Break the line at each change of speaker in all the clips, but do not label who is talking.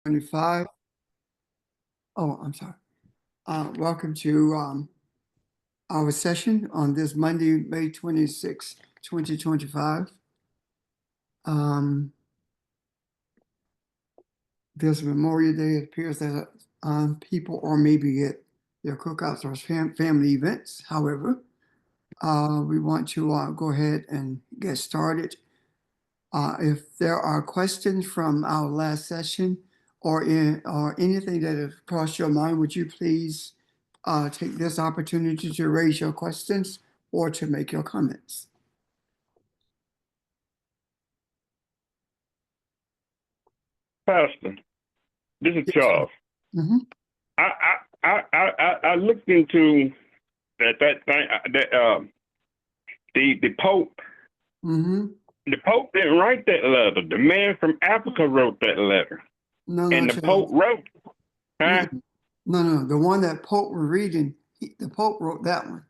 2025. Oh, I'm sorry. Welcome to our session on this Monday, May 26, 2025. This Memorial Day, it appears that people are maybe at their cookouts or family events. However, we want to go ahead and get started. If there are questions from our last session or anything that has crossed your mind, would you please take this opportunity to raise your questions or to make your comments?
Pastor, this is
Yes, sir.
Charles.
Mhm.
I looked into that thing that the Pope.
Mhm.
The Pope didn't write that letter. The man from Africa wrote that letter,
No,
and the Pope
Charles.
wrote,
No,
huh?
no. The one that Pope was reading, the Pope wrote that one.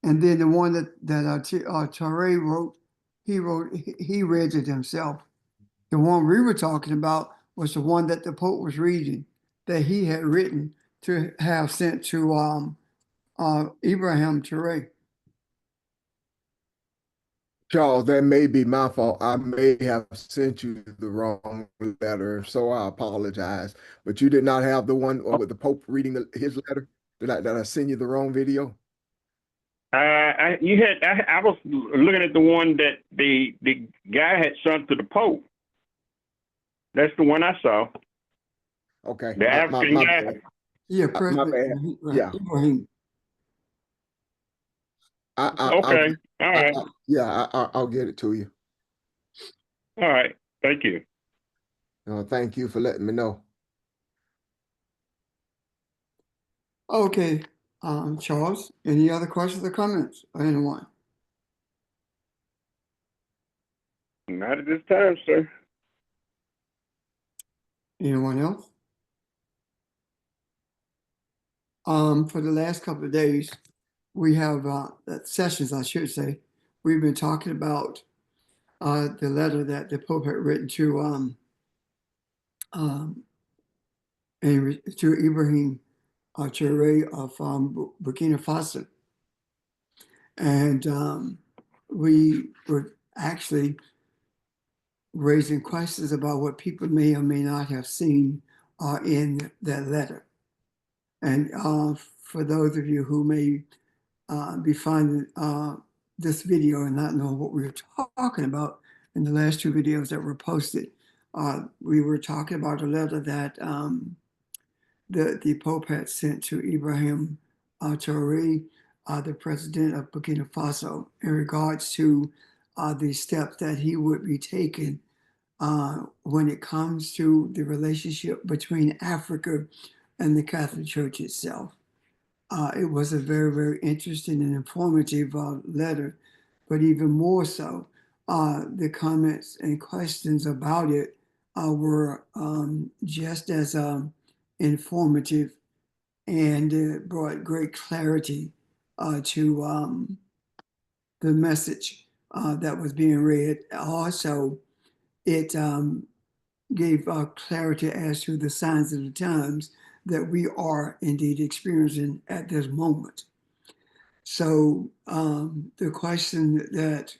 And then the one that Torre wrote, he read it himself. The one we were talking about was the one that the Pope was reading, that he had written to have sent to Ibrahim Torre.
Charles, that may be my fault. I may have sent you the wrong letter, so I apologize. But you did not have the one with the Pope reading his letter. Did I send you the wrong video?
I was looking at the one that the guy had sent to the Pope. That's the one I saw.
Okay,
The African guy.
bad.
Yeah,
My
President
bad. Yeah.
Ibrahim.
Okay. All right.
I'll get it to you.
All right. Thank you.
Thank you for letting me know.
Okay, Charles, any other questions or comments or anyone?
Not at this time, sir.
Anyone else? For the last couple of days, we have sessions, I should say. We've been talking about the letter that the Pope had written to Ibrahim Traoré of Burkina Faso, and we were actually raising questions about what people may or may not have seen in that letter. And for those of you who may be finding this video and not know what we were talking about in the last two videos that were posted, we were talking about a letter that the Pope had sent to Ibrahim Traoré, the president of Burkina Faso, in regards to the steps that he would be taking when it comes to the relationship between Africa and the Catholic Church itself. It was a very, very interesting and informative letter, but even more so, the comments and questions about it were just as informative and brought great clarity to the message that was being read. Also, it gave clarity as to the signs of the times that we are indeed experiencing at this moment. So the question that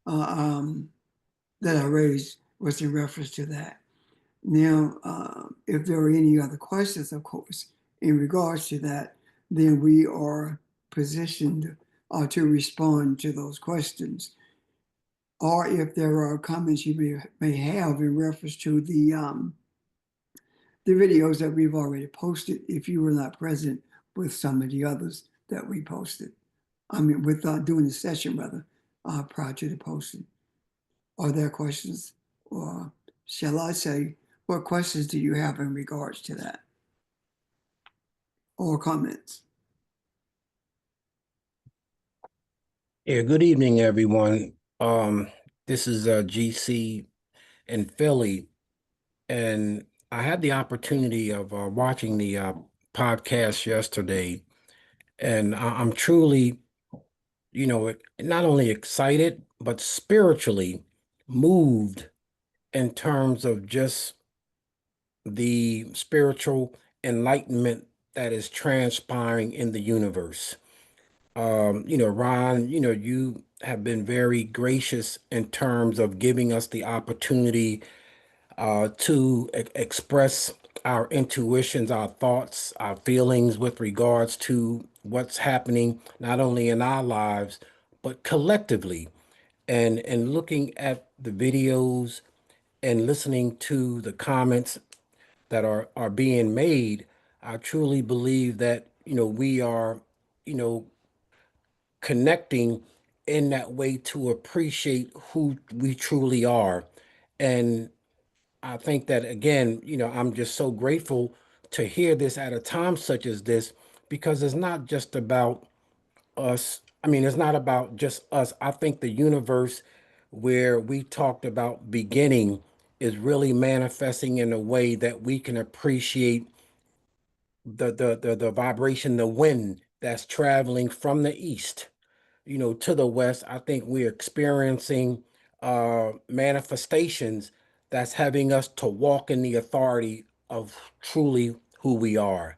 I raised was in reference to that. Now, if there are any other questions, of course, in regards to that, then we are positioned to respond to those questions. Or if there are comments you may have in reference to the videos that we've already posted, if you were not present with some of the others that we posted. I mean, with doing the session rather, prior to the posting. Are there questions, or shall I say, what questions do you have in regards to that? Or comments?
Yeah, good evening, everyone. This is GC in Philly, and I had the opportunity of watching the podcast yesterday, and I'm truly, not only excited, but spiritually moved in terms of just the spiritual enlightenment that is transpiring in the universe. Ron, you have been very gracious in terms of giving us the opportunity to express our intuitions, our thoughts, our feelings with regards to what's happening not only in our lives, but collectively. And looking at the videos and listening to the comments that are being made, I truly believe that, we are, you know, connecting in that way to appreciate who we truly are. And I think that again, I'm just so grateful to hear this at a time such as this, because it's not just about us. I mean, it's not about just us. I think the universe where we talked about beginning is really manifesting in a way that we can appreciate the vibration, the wind that's traveling from the east, to the west. I think we're experiencing manifestations that's having us to walk in the authority of truly who we are.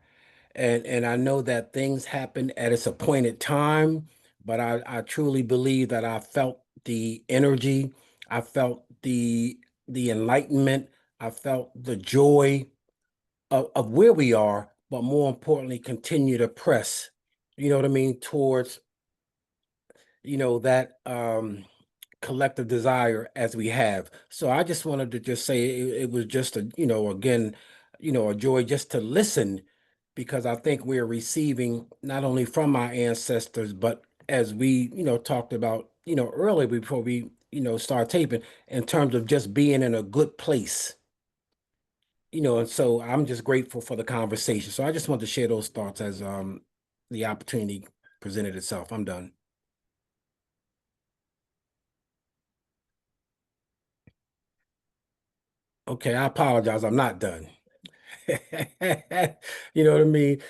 And I know that things happen at its appointed time, but I truly believe that I felt the energy, I felt the enlightenment, I felt the joy of where we are, but more importantly, continue to press, what I mean, towards, that collective desire as we have. So I just wanted to just say it was just a, again, a joy just to listen, because I think we're receiving not only from our ancestors, but as we, talked about, earlier before we, start taping, in terms of just being in a good place, and so I'm just grateful for the conversation. So I just want to share those thoughts as the opportunity presented itself. I'm done. Okay, I apologize. I'm not done. You know what I mean?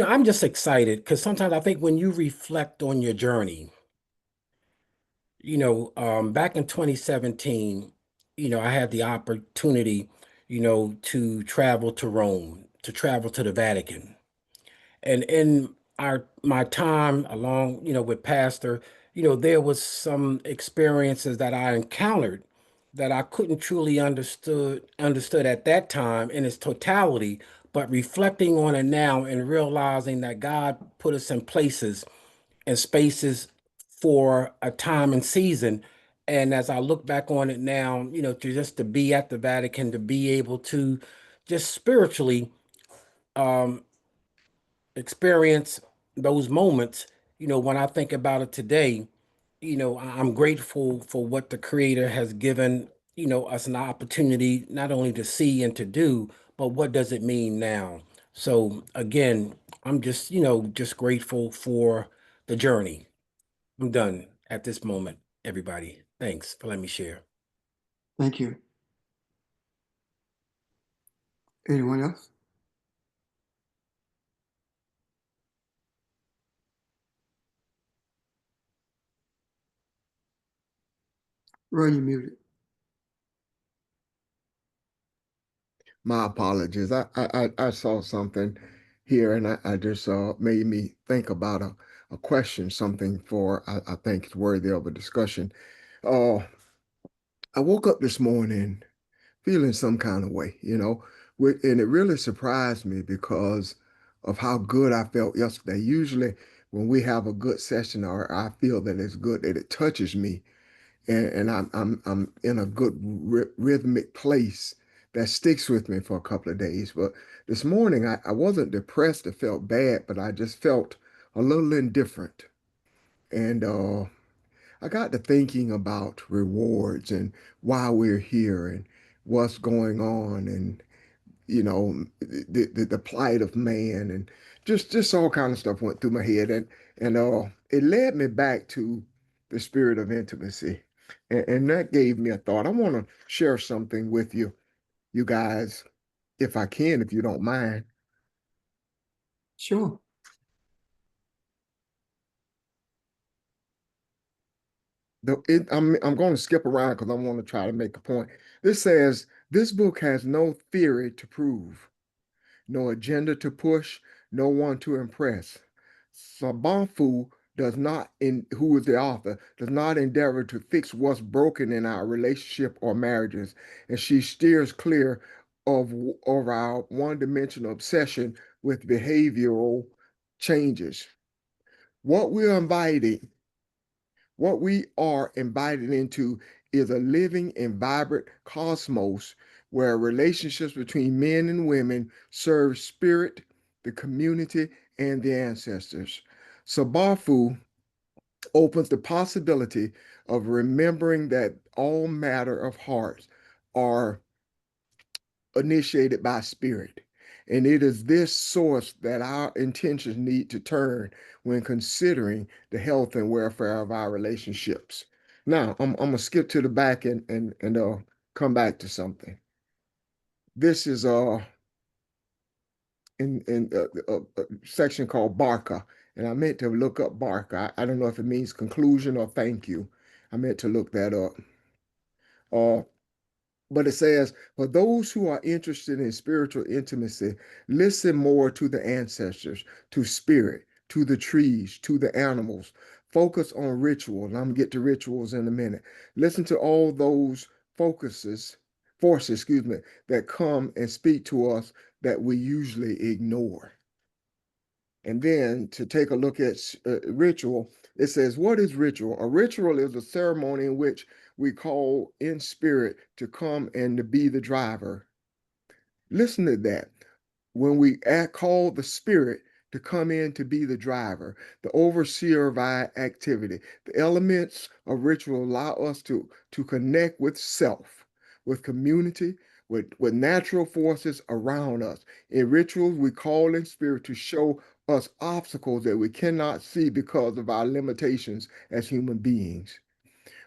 I'm just excited because sometimes I think when you reflect on your journey, back in 2017, I had the opportunity, to travel to Rome, to travel to the Vatican. And in my time along, with Pastor, there was some experiences that I encountered that I couldn't truly understood at that time in its totality, but reflecting on it now and realizing that God put us in places and spaces for a time and season. And as I look back on it now, to be at the Vatican, to be able to just spiritually um experience those moments, when I think about it today, I'm grateful for what the Creator has given, us an opportunity not only to see and to do, but what does it mean now? So again, I'm just grateful for the journey. I'm done at this moment, everybody. Thanks for letting me share.
Thank you. Anyone else? Ron, you muted.
My apologies. I saw something here and I just made me think about a question, something for I think it's worthy of a discussion. Uh, I woke up this morning feeling some kind of way, and it really surprised me because of how good I felt yesterday. Usually, when we have a good session or I feel that it's good, that it touches me, and I'm in a good rhythmic place that sticks with me for a couple of days. But this morning, I wasn't depressed or felt bad, but I just felt a little indifferent, and I got to thinking about rewards and why we're here and what's going on and the plight of man and just all kind of stuff went through my head and it led me back to the spirit of intimacy and that gave me a thought. I want to share something with you guys, if I can, if you don't mind.
Sure.
I'm going to skip around because I want to try to make a point. This says This book has no theory to prove, no agenda to push, no one to impress. Sabanfu does not, who is the author, does not endeavor to fix what's broken in our relationship or marriages, and she steers clear of our one-dimensional obsession with behavioral changes. What we're inviting, what we are invited into is a living and vibrant cosmos where relationships between men and women serve spirit, the community, and the ancestors. Sabafu opens the possibility of remembering that all matter of hearts are initiated by spirit. And it is this source that our intentions need to turn when considering the health and welfare of our relationships. Now, I'm gonna skip to the back and come back to something. This is in a section called Barca, and I meant to look up Barca. I don't know if it means conclusion or thank you. I meant to look that up. But it says, for those who are interested in spiritual intimacy, listen more to the ancestors, to spirit, to the trees, to the animals. Focus on rituals. I'm gonna get to rituals in a minute. Listen to all those forces, that come and speak to us that we usually ignore. And then to take a look at ritual, it says, what is ritual? A ritual is a ceremony in which we call in spirit to come and to be the driver. Listen to that. When we call the spirit to come in to be the driver, the overseer of our activity, the elements of ritual allow us to connect with self, with community, with natural forces around us. In rituals, we call in spirit to show us obstacles that we cannot see because of our limitations as human beings.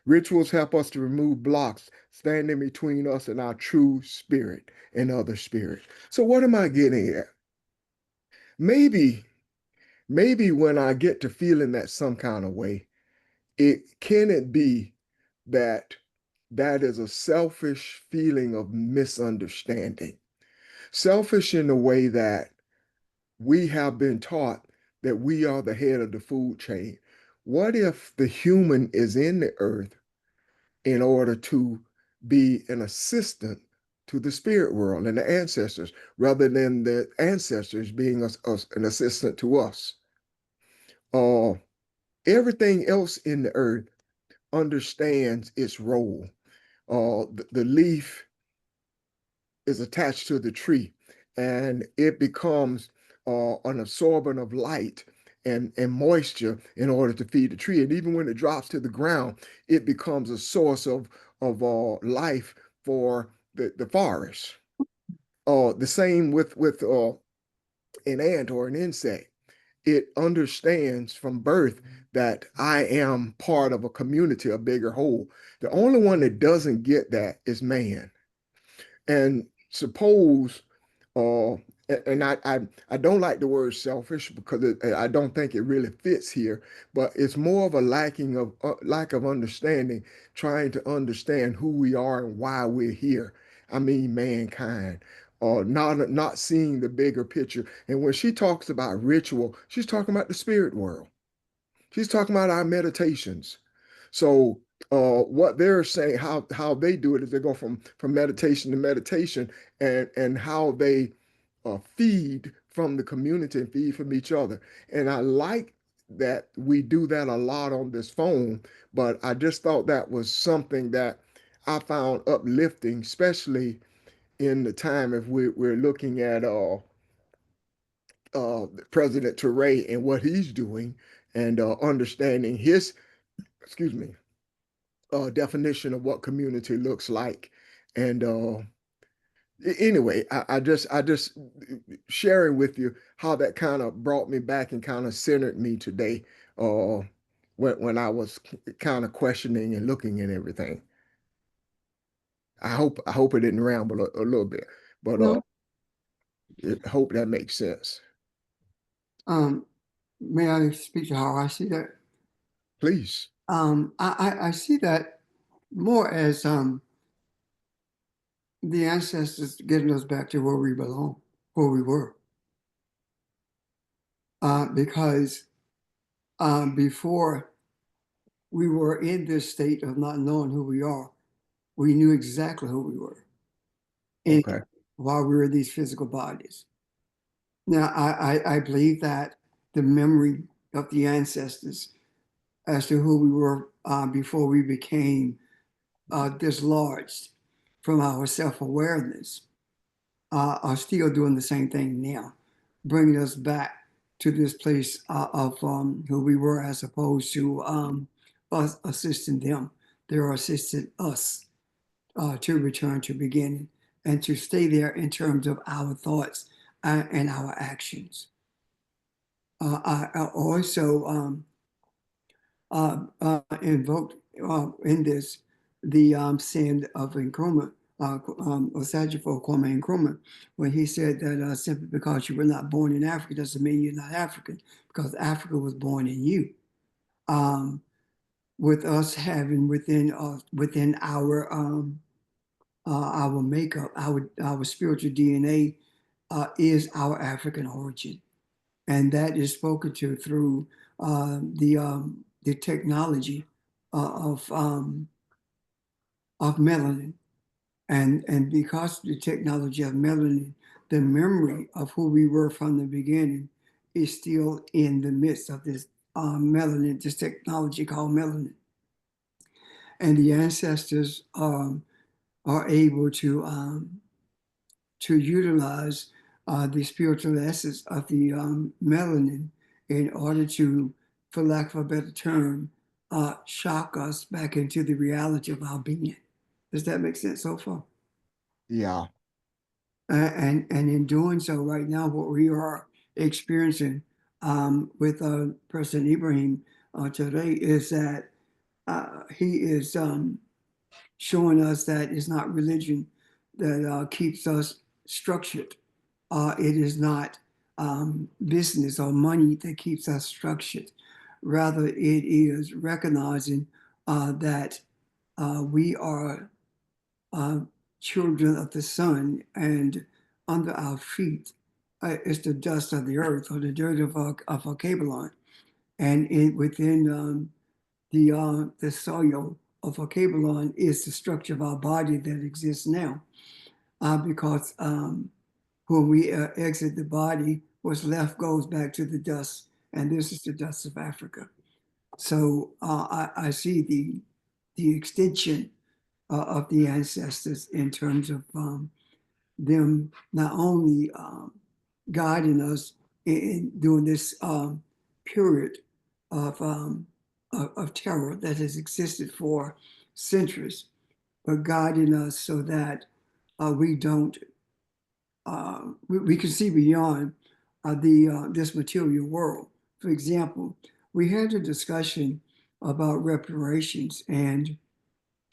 Rituals help us to remove blocks standing between us and our true spirit and other spirit. So what am I getting at? Maybe when I get to feeling that some kind of way, it be that that is a selfish feeling of misunderstanding. Selfish in the way that we have been taught that we are the head of the food chain. What if the human is in the earth in order to be an assistant to the spirit world and the ancestors, rather than the ancestors being an assistant to us? Everything else in the earth understands its role. The leaf is attached to the tree, and it becomes an absorbent of light and moisture in order to feed the tree. And even when it drops to the ground, it becomes a source of life for the forest. The same with an ant or an insect. It understands from birth that I am part of a community, a bigger whole. The only one that doesn't get that is man. And suppose, uh, and I don't like the word selfish because I don't think it really fits here, but it's more of a lack of understanding, trying to understand who we are and why we're here. I mean, mankind, not seeing the bigger picture. And when she talks about ritual, she's talking about the spirit world. She's talking about our meditations. So what they're saying, how they do it is they go from meditation to meditation, and how they feed from the community and feed from each other. And I like that we do that a lot on this phone, but I just thought that was something that I found uplifting, especially in the time if we're looking at President Touré and what he's doing, and understanding his, excuse me, definition of what community looks like. And anyway, I just sharing with you how that kind of brought me back and kind of centered me today, uh, when I was kind of questioning and looking at everything. I hope it didn't ramble a little bit, but
No.
I hope that makes sense.
May I speak to how I see that?
Please.
I see that more as the ancestors getting us back to where we belong, where we were. Because before we were in this state of not knowing who we are, we knew exactly who we were and
Okay.
while we were in these physical bodies. Now, I believe that the memory of the ancestors as to who we were before we became dislodged from our self awareness are still doing the same thing now, bringing us back to this place of who we were as opposed to us assisting them. They're assisting us to return to beginning and to stay there in terms of our thoughts and our actions. I also invoked in this the sin of Nkrumah, Osagyefo Kwame Nkrumah, when he said that simply because you were not born in Africa doesn't mean you're not African, because Africa was born in you. With us having within our makeup, our spiritual DNA is our African origin, and that is spoken to through the technology of melanin, and because of the technology of melanin, the memory of who we were from the beginning is still in the midst of this melanin, this technology called melanin, and the ancestors are able to utilize the spiritual essence of the melanin in order to, for lack of a better term, shock us back into the reality of our being. Does that make sense so far?
Yeah.
And in doing so, right now, what we are experiencing with President Ibrahim today is that he is showing us that it's not religion that keeps us structured. It is not business or money that keeps us structured. Rather, it is recognizing that we are uh, children of the sun, and under our feet is the dust of the earth or the dirt of our Cabelon. And within the soil of our Cabelon is the structure of our body that exists now. Because when we exit the body, what's left goes back to the dust, and this is the dust of Africa. So I see the extension of the ancestors in terms of them not only guiding us in during this period of, of terror that has existed for centuries, but guiding us so that we don't we can see beyond this material world. For example, we had a discussion about reparations, and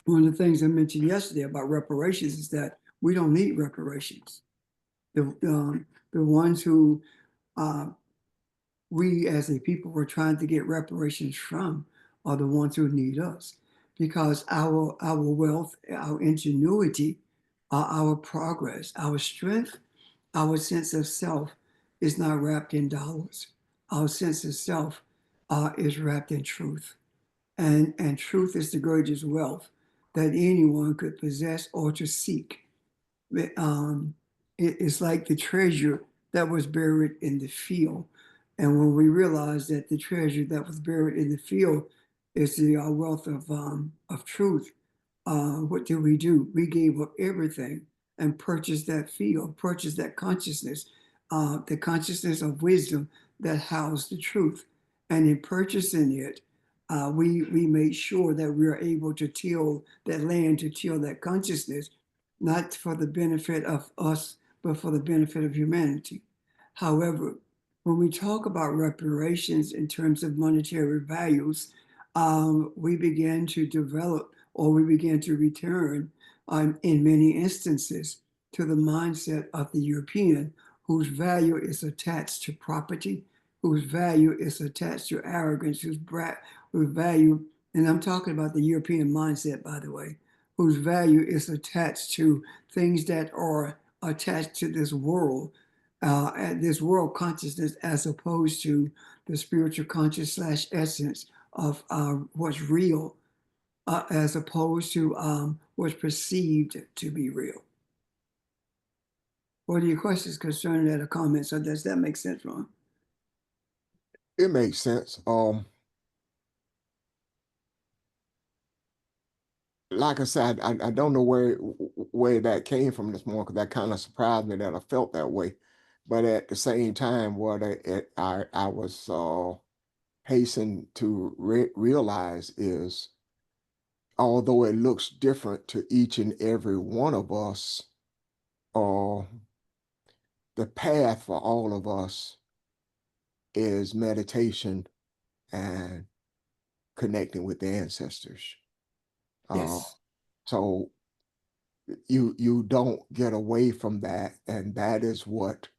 one of the things I mentioned yesterday about reparations is that we don't need reparations. The ones who uh, we as a people were trying to get reparations from are the ones who need us, because our wealth, our ingenuity, our progress, our strength, our sense of self is not wrapped in dollars. Our sense of self is wrapped in truth. And truth is the greatest wealth that anyone could possess or to seek. Um, it's like the treasure that was buried in the field. And when we realize that the treasure that was buried in the field is the wealth of truth, what did we do? We gave up everything and purchased that field, purchased that consciousness, the consciousness of wisdom that housed the truth. And in purchasing it, we made sure that we were able to till that land, to till that consciousness, not for the benefit of us, but for the benefit of humanity. However, when we talk about reparations in terms of monetary values, we began to develop or we began to return in many instances to the mindset of the European, whose value is attached to property, whose value is attached to arrogance, whose value, and I'm talking about the European mindset, by the way, whose value is attached to things that are attached to this world, and this world consciousness, as opposed to the spiritual conscious slash essence of what's real, as opposed to what's perceived to be real. What are your questions concerning that or comments? So does that make sense, Ron?
It makes sense. Like I said, I don't know where that came from this morning, because that kind of surprised me that I felt that way. But at the same time, I was hasten to realize is, although it looks different to each and every one of us, uh, the path for all of us is meditation and connecting with the ancestors. Uh,
Yes.
so you don't get away from that, and that is what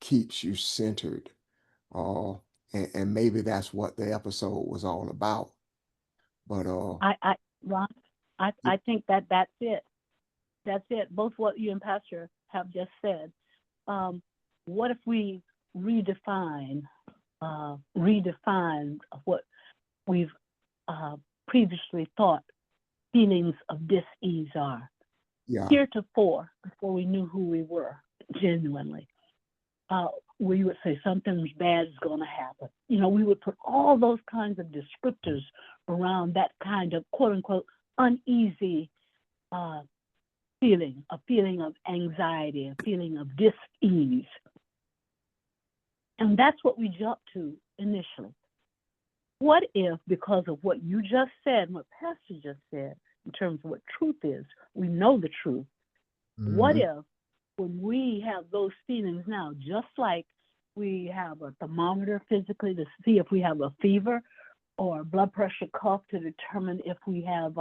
keeps you centered. Uh, and maybe that's what the episode was all about. But
Ron, I think that's it. That's it. Both what you and Pastor have just said. What if we redefine what we've previously thought feelings of dis-ease are?
yeah,
Heretofore, before we knew who we were genuinely, we would say something bad is going to happen. You know, we would put all those kinds of descriptors around that kind of quote unquote uneasy feeling, a feeling of anxiety, a feeling of dis-ease. And that's what we jumped to initially. What if, because of what you just said, what Pastor just said, in terms of what truth is, we know the truth. What
mhm,
if, when we have those feelings now, just like we have a thermometer physically to see if we have a fever, or a blood pressure cuff to determine if we have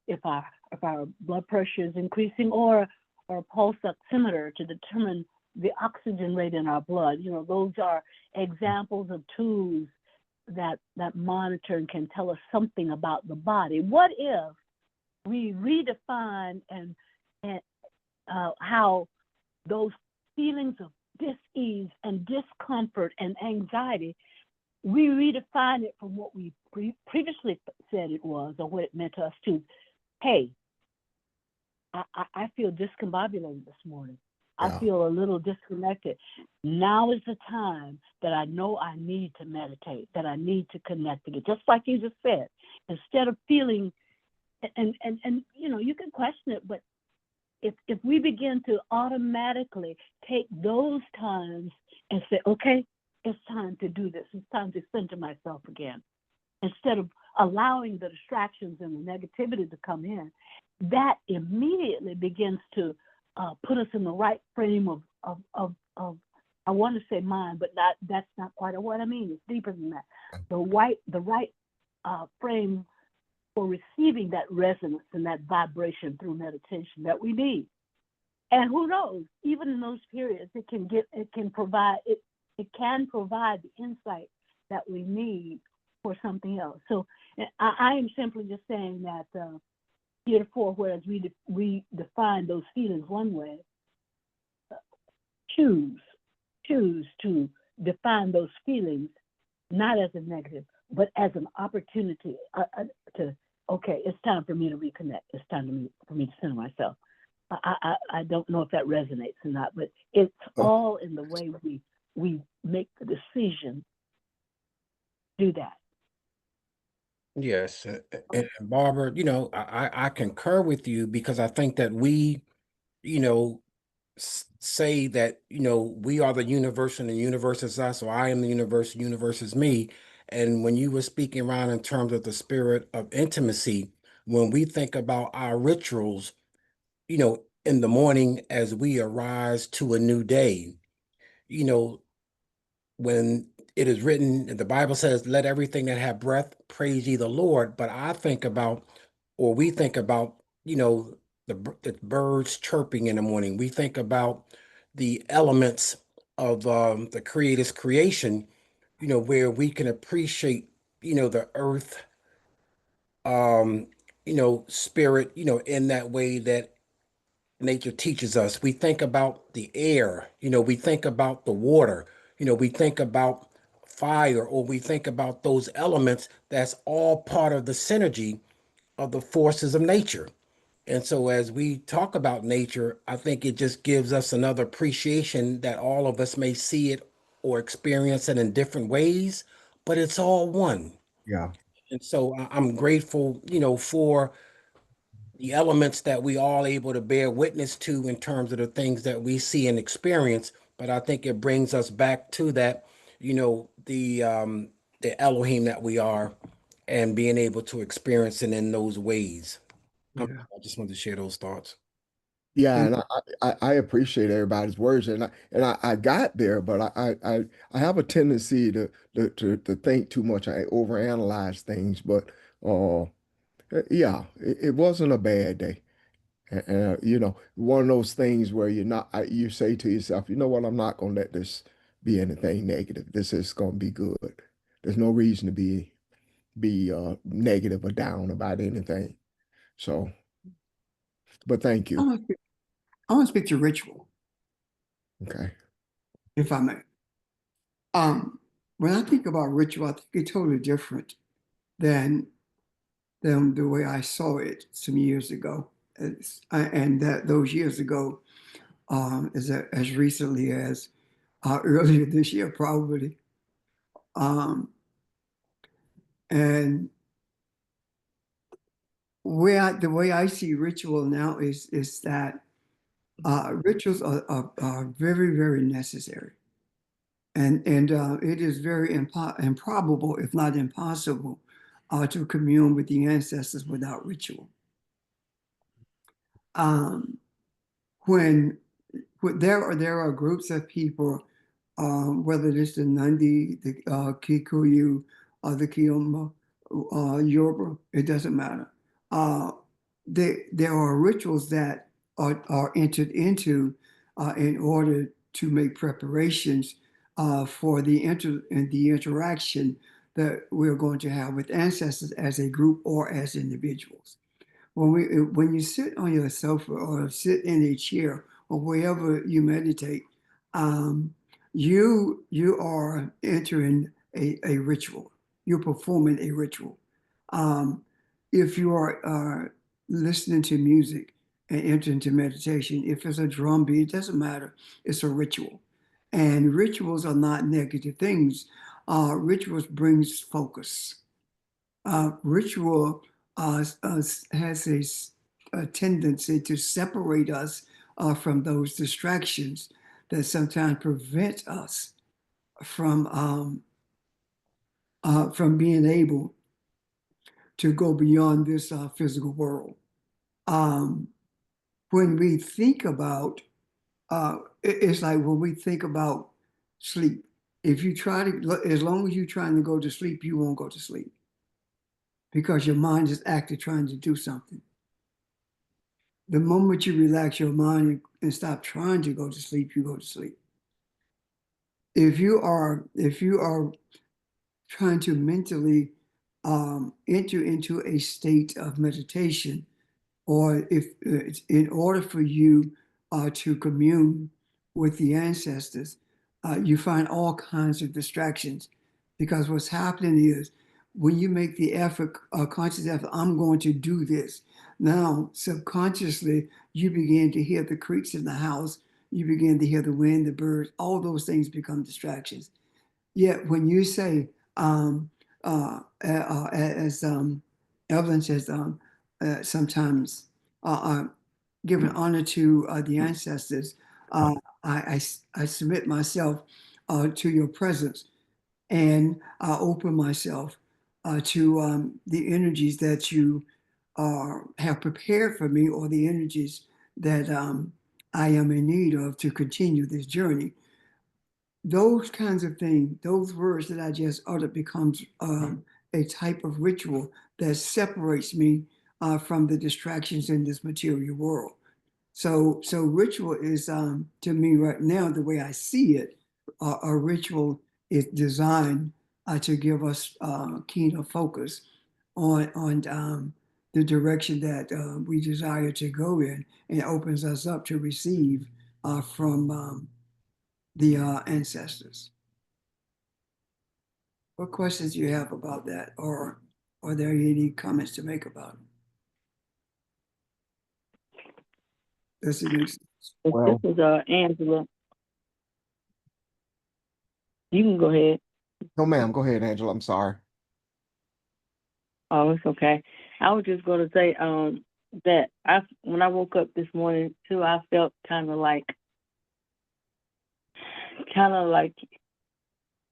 if our blood pressure is increasing, or a pulse oximeter to determine the oxygen rate in our blood. You know, those are examples of tools that monitor and can tell us something about the body. What if we redefine and how those feelings of dis-ease and discomfort and anxiety, we redefine it from what we previously said it was, or what it meant to us, to, hey, I feel discombobulated this morning. I
yeah,
feel a little disconnected. Now is the time that I know I need to meditate, that I need to connect again. Just like you just said, instead of feeling, and you know, you can question it, but if we begin to automatically take those times and say, okay, it's time to do this, it's time to center myself again, instead of allowing the distractions and the negativity to come in, that immediately begins to put us in the right frame of I want to say mind, but that's not quite what I mean. It's deeper than that. The right frame for receiving that resonance and that vibration through meditation that we need. And who knows, even in those periods, it can provide the insight that we need for something else. So I am simply just saying that heretofore, whereas we define those feelings one way, choose to define those feelings not as a negative, but as an opportunity to, okay, it's time for me to reconnect. It's time for me to center myself. I don't know if that resonates or not, but it's all in the way we make the decision to do that.
Yes, and Barbara, you know, I concur with you, because I think that we, you know, say that, you know, we are the universe and the universe is us, or I am the universe is me. And when you were speaking around in terms of the spirit of intimacy, when we think about our rituals, you know, in the morning as we arise to a new day, you know, when it is written, the Bible says, let everything that have breath praise ye the Lord. But I think about, or we think about, you know, the birds chirping in the morning. We think about the elements of the Creator's creation, where we can appreciate, the earth, um, spirit, in that way that nature teaches us. We think about the air, we think about the water, we think about fire, or we think about those elements that's all part of the synergy of the forces of nature. And so as we talk about nature, I think it just gives us another appreciation that all of us may see it or experience it in different ways, but it's all one.
Yeah.
And so I'm grateful, for the elements that we all able to bear witness to in terms of the things that we see and experience. But I think it brings us back to that, the Elohim that we are, and being able to experience it in those ways.
Yeah.
I just wanted to share those thoughts.
Yeah,
And
and I appreciate everybody's words, and I got there, but I have a tendency to think too much. I overanalyze things, but uh yeah, it wasn't a bad day. And one of those things where you say to yourself, you know what, I'm not gonna let this be anything negative. This is gonna be good. There's no reason to be negative or down about anything. So, but thank
I
you.
want to speak, I want to speak to ritual,
Okay.
if I may. When I think about ritual, I think it's totally different than the way I saw it some years ago. And that those years ago, as recently as earlier this year, probably. Um, and the way I see ritual now is that rituals are very, very necessary. And it is very improbable, if not impossible, to commune with the ancestors without ritual. Um, when there are groups of people, whether it's the Nandi, the Kikuyu, or the Kioma, Yoruba, it doesn't matter. Uh, there are rituals that are entered into in order to make preparations for the interaction that we're going to have with ancestors as a group or as individuals. When you sit on your sofa or sit in a chair or wherever you meditate, um, you are entering a ritual. You're performing a ritual. Um, if you are listening to music and enter into meditation, if it's a drum beat, it doesn't matter. It's a ritual, and rituals are not negative things. Rituals brings focus. Ritual has a tendency to separate us from those distractions that sometimes prevent us from being able to go beyond this physical world. Um, when we think about, it's like when we think about sleep. If you try to, as long as you're trying to go to sleep, you won't go to sleep because your mind is active trying to do something. The moment you relax your mind and stop trying to go to sleep, you go to sleep. If you are trying to mentally enter into a state of meditation, or if in order for you to commune with the ancestors, you find all kinds of distractions because what's happening is when you make the effort, conscious effort, I'm going to do this. Now, subconsciously, you begin to hear the creaks in the house. You begin to hear the wind, the birds, all those things become distractions. Yet when you say, as Evelyn says, sometimes giving honor to the ancestors, I submit myself to your presence and I open myself to the energies that you have prepared for me or the energies that I am in need of to continue this journey. Those kinds of things, those words that I just uttered becomes a type of ritual that separates me from the distractions in this material world. So ritual is to me right now, the way I see it, a ritual is designed to give us keener focus on the direction that we desire to go in, and opens us up to receive from the ancestors. What questions do you have about that, or are there any comments to make about it? Does it make sense?
Well-
This is Angela. You can go ahead.
No, ma'am. Go ahead, Angela. I'm sorry.
Oh, it's okay. I was just going to say that when I woke up this morning too, I felt kind of like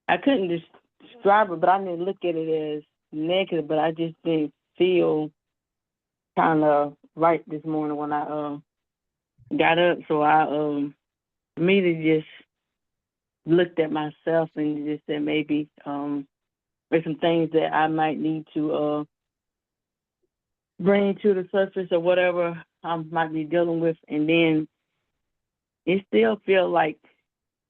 I couldn't describe it, but I didn't look at it as negative. But I just didn't feel kind of right this morning when I got up. So I immediately just looked at myself and just said maybe there's some things that I might need to bring to the surface or whatever I might be dealing with. And then it still feel like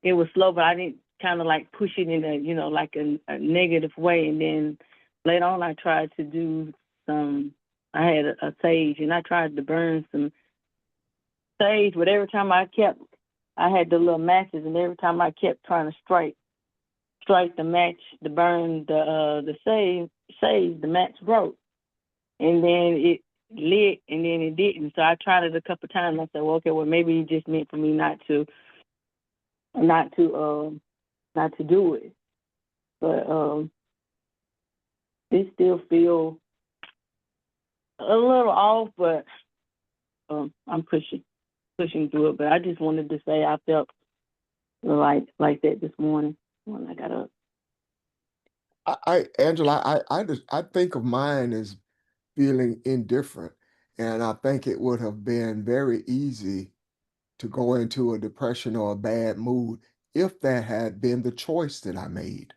it was slow, but I didn't kind of like push it in a, like a negative way. And then later on, I tried to do I had a sage and I tried to burn some sage, but every time I had the little matches, and every time I kept trying to strike the match to burn the sage, the match broke. And then it lit, and then it didn't. So I tried it a couple of times. I said, well, okay, well, maybe it just meant for me not to do it. But it still feel a little off, but I'm pushing through it. But I just wanted to say I felt like that this morning when I got up.
Angela, I think of mine as feeling indifferent, and I think it would have been very easy to go into a depression or a bad mood if that had been the choice that I made.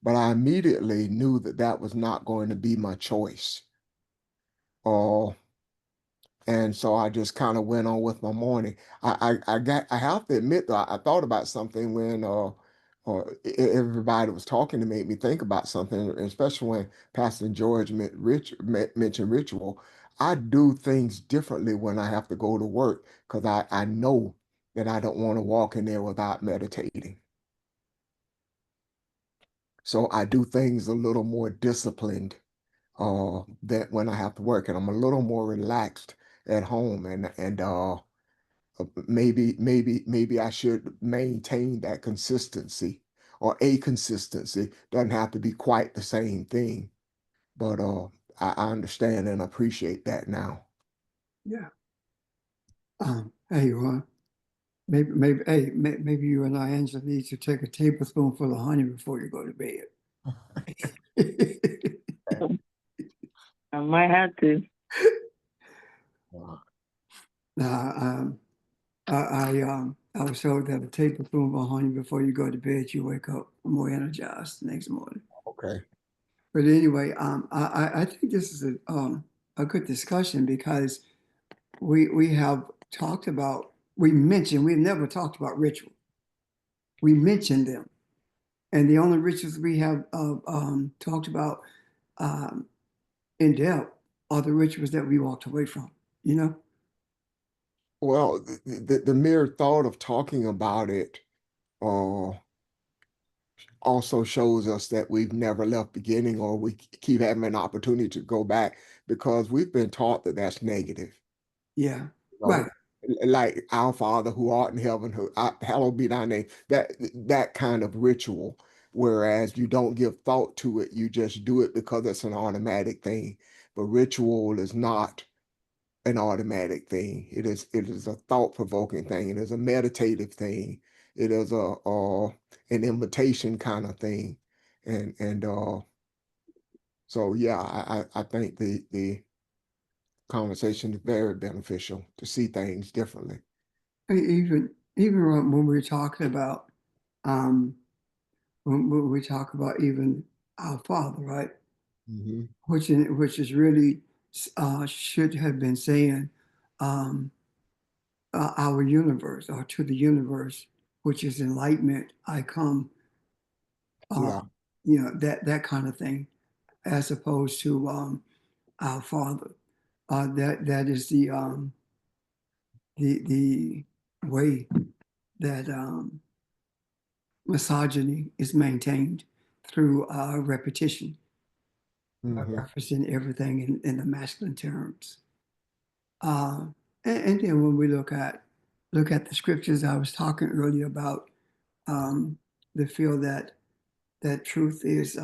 But I immediately knew that that was not going to be my choice. Uh, and so I just kind of went on with my morning. I have to admit though, I thought about something when everybody was talking to make me think about something, especially when Pastor George mentioned ritual. I do things differently when I have to go to work because I know that I don't want to walk in there without meditating. So I do things a little more disciplined that when I have to work, and I'm a little more relaxed at home, and maybe I should maintain that consistency or a consistency. Doesn't have to be quite the same thing, but I understand and appreciate that now.
Yeah. Hey, Ron, maybe you and I, Angela, need to take a tablespoonful of honey before you go to bed.
I might have to.
Now, I was told that a tablespoon of honey before you go to bed, you wake up more energized the next morning.
Okay.
But anyway, I think this is a good discussion because we've never talked about ritual. We mentioned them, and the only rituals we have talked about in depth are the rituals that we walked away from. You know.
Well, the mere thought of talking about it uh, also shows us that we've never left beginning, or we keep having an opportunity to go back because we've been taught that that's negative.
Yeah.
You know,
Right.
like our Father who art in heaven, hallowed be thy name. That kind of ritual, whereas you don't give thought to it, you just do it because it's an automatic thing. But ritual is not an automatic thing. It is a thought-provoking thing. It is a meditative thing. It is an invitation kind of thing. And so yeah, I think the conversation is very beneficial to see things differently.
Even when we're talking about um, when we talk about even our Father, right?
Mm-hmm.
Which is really should have been saying um, our universe or to the universe, which is enlightenment. I come,
Yeah.
that kind of thing, as opposed to our Father. that is the way that misogyny is maintained through repetition,
Mhm.
referencing everything in the masculine terms. Uh, and then when we look at the scriptures, I was talking earlier about the feel that truth is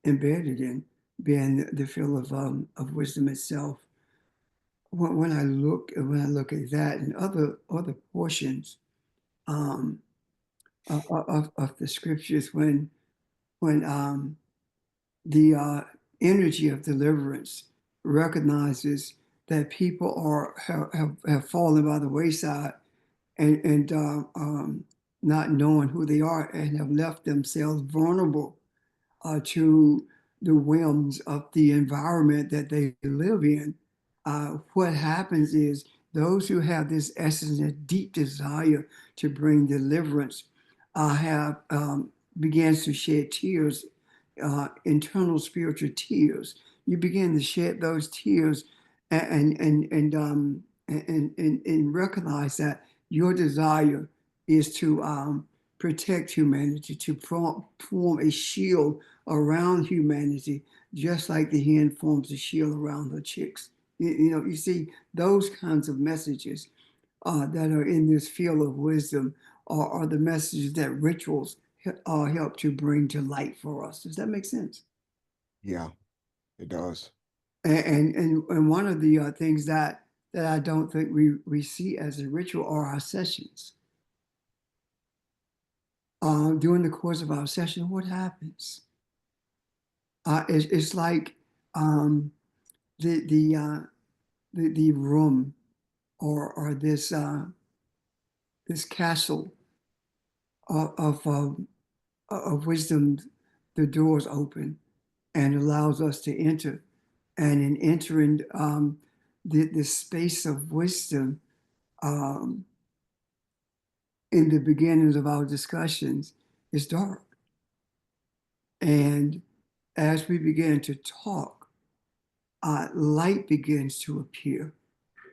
embedded in being the feel of wisdom itself. When I look at that and other portions um, of the scriptures, when the energy of deliverance recognizes that people have fallen by the wayside and not knowing who they are and have left themselves vulnerable to the whims of the environment that they live in. What happens is those who have this essence and deep desire to bring deliverance have begins to shed tears, internal spiritual tears. You begin to shed those tears and recognize that your desire is to protect humanity, to form a shield around humanity, just like the hen forms a shield around her chicks. You see, those kinds of messages that are in this field of wisdom are the messages that rituals help to bring to light for us. Does that make sense?
Yeah, it does.
And one of the things that I don't think we see as a ritual are our sessions. During the course of our session, what happens? It's like um, the the uh, the room or this castle of wisdom. The doors open and allows us to enter, and in entering the space of wisdom, um, in the beginnings of our discussions, is dark, and as we begin to talk, light begins to appear,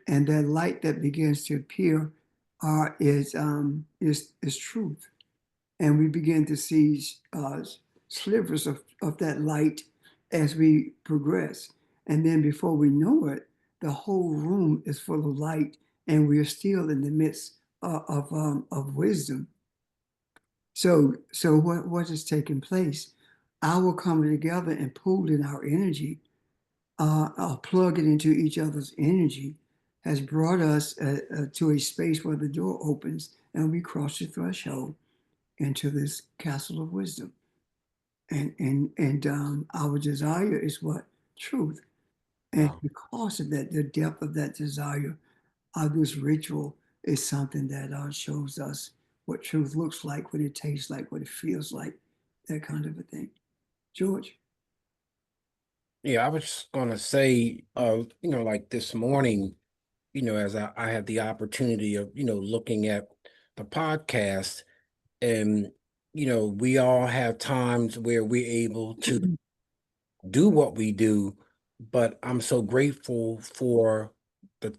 and that light that begins to appear is truth, and we begin to see slivers of that light as we progress, and then before we know it, the whole room is full of light, and we are still in the midst of wisdom. So what is taking place? Our coming together and pooling our energy, plugging into each other's energy, has brought us to a space where the door opens and we cross the threshold into this castle of wisdom. And our desire is what? Truth. And
Yeah.
because of that, the depth of that desire, this ritual is something that shows us what truth looks like, what it tastes like, what it feels like, that kind of a thing. George.
Yeah, I was just gonna say, like this morning, as I had the opportunity of, looking at the podcast, and we all have times where we're able to do what we do, but I'm so grateful for the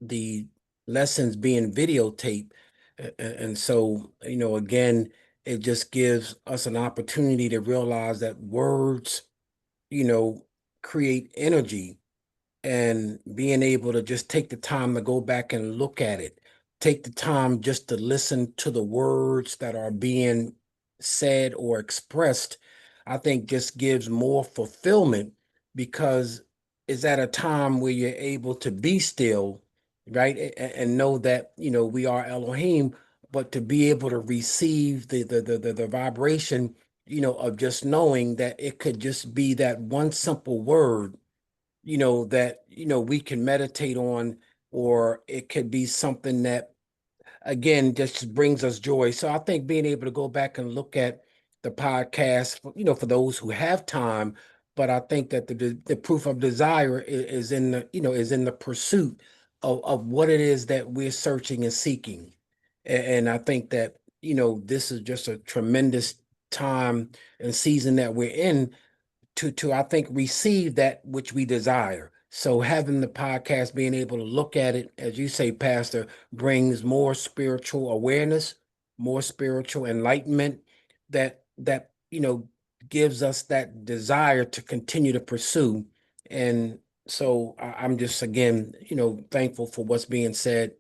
the lessons being videotaped. And so, again, it just gives us an opportunity to realize that words, you know, create energy, and being able to just take the time to go back and look at it, take the time just to listen to the words that are being said or expressed, I think just gives more fulfillment, because it's at a time where you're able to be still, right? And know that, we are Elohim, but to be able to receive the vibration, of just knowing that it could just be that one simple word, that, we can meditate on, or it could be something that, again, just brings us joy. So I think being able to go back and look at the podcast, for those who have time, but I think that the proof of desire is in the, is in the pursuit of what it is that we're searching and seeking. And I think that, this is just a tremendous time and season that we're in to I think receive that which we desire. So having the podcast, being able to look at it, as you say, Pastor, brings more spiritual awareness, more spiritual enlightenment that gives us that desire to continue to pursue. And so I'm just again, thankful for what's being said,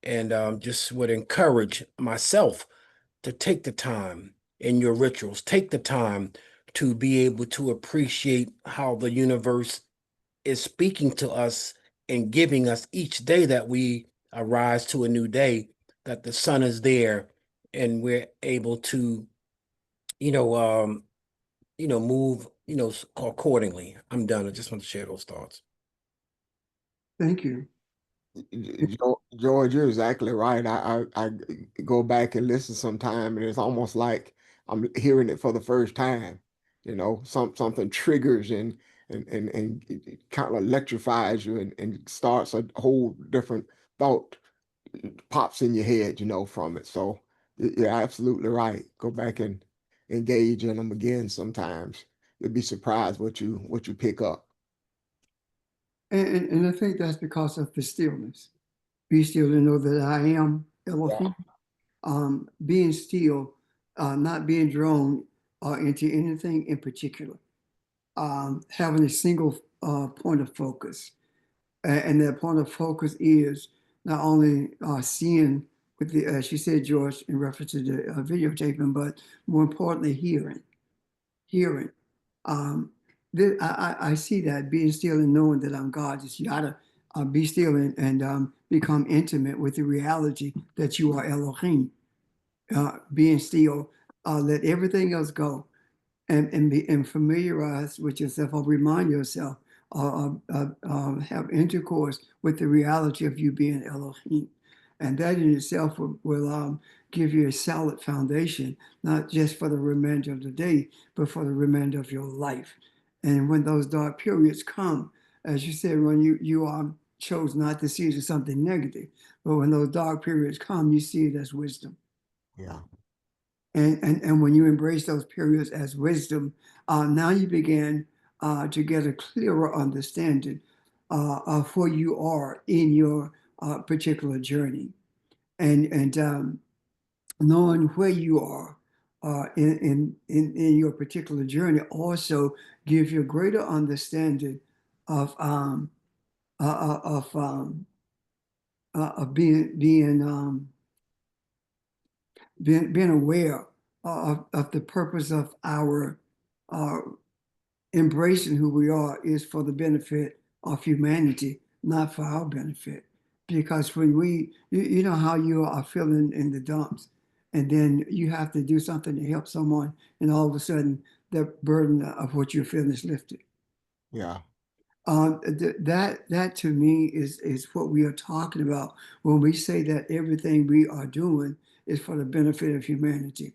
and just would encourage myself to take the time in your rituals, take the time to be able to appreciate how the universe is speaking to us and giving us each day that we arise to a new day, that the sun is there and we're able to, you know, um, move, accordingly. I'm done. I just want to share those thoughts.
Thank you.
George, you're exactly right. I go back and listen sometime, and it's almost like I'm hearing it for the first time. Something triggers and it kind of electrifies you and starts a whole different thought pops in your head, from it. So you're absolutely right. Go back and engage in them again sometimes. You'll be surprised what you pick up.
And I think that's because of the stillness. Be still and know that I am Elohim. Being still, not being drawn into anything in particular. Having a single point of focus. And that point of focus is not only seeing with the, as you said, George, in reference to the videotaping, but more importantly, hearing. Um, I see that being still and knowing that I'm God. Just you gotta be still and become intimate with the reality that you are Elohim. Being still, let everything else go and familiarize with yourself or remind yourself have intercourse with the reality of you being Elohim. And that in itself will give you a solid foundation, not just for the remainder of the day, but for the remainder of your life. And when those dark periods come, as you said, when you chose not to see it as something negative, but when those dark periods come, you see it as wisdom.
Yeah.
And when you embrace those periods as wisdom, now you begin to get a clearer understanding of where you are in your particular journey, and knowing where you are in your particular journey also gives you a greater understanding of of being aware of the purpose of our uh, embracing who we are is for the benefit of humanity, not for our benefit. Because when you know how you are feeling in the dumps, and then you have to do something to help someone, and all of a sudden the burden of what you're feeling is lifted.
Yeah.
That to me is what we are talking about when we say that everything we are doing is for the benefit of humanity.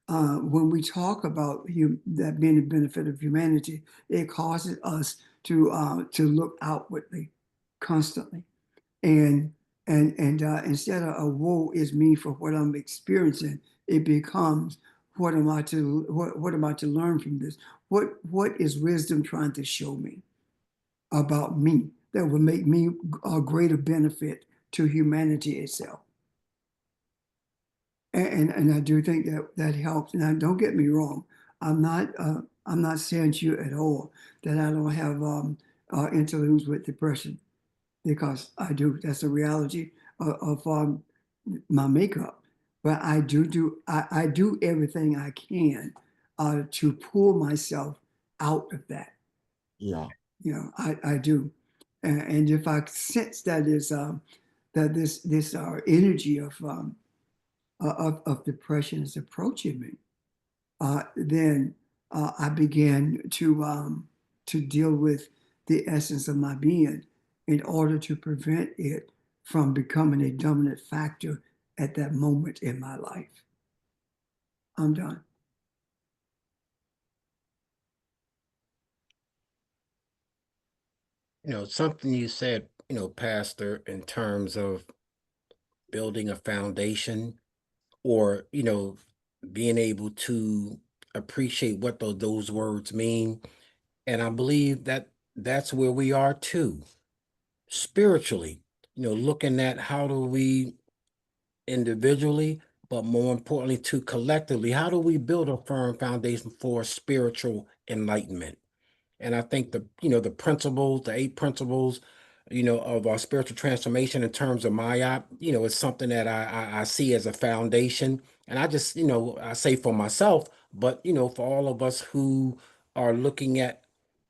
When we talk about that being the benefit of humanity, it causes us to look outwardly constantly, and and instead of a woe is me for what I'm experiencing, it becomes what am I to learn from this? What is wisdom trying to show me about me that will make me a greater benefit to humanity itself? And I do think that that helps. Now, don't get me wrong. I'm not saying to you at all that I don't have interludes with depression, because I do. That's a reality of my makeup. But I do everything I can to pull myself out of that.
Yeah.
I do. And if I sense that is that this energy of depression is approaching me, then I began to deal with the essence of my being in order to prevent it from becoming a dominant factor at that moment in my life. I'm done.
Something you said, Pastor, in terms of building a foundation, or, being able to appreciate what those words mean. And I believe that that's where we are too, spiritually, looking at how do we individually, but more importantly, too, collectively, how do we build a firm foundation for spiritual enlightenment? And I think the principles, the 8 principles, of our spiritual transformation in terms of MYOP, is something that I see as a foundation. And I just, I say for myself, but, for all of us who are looking at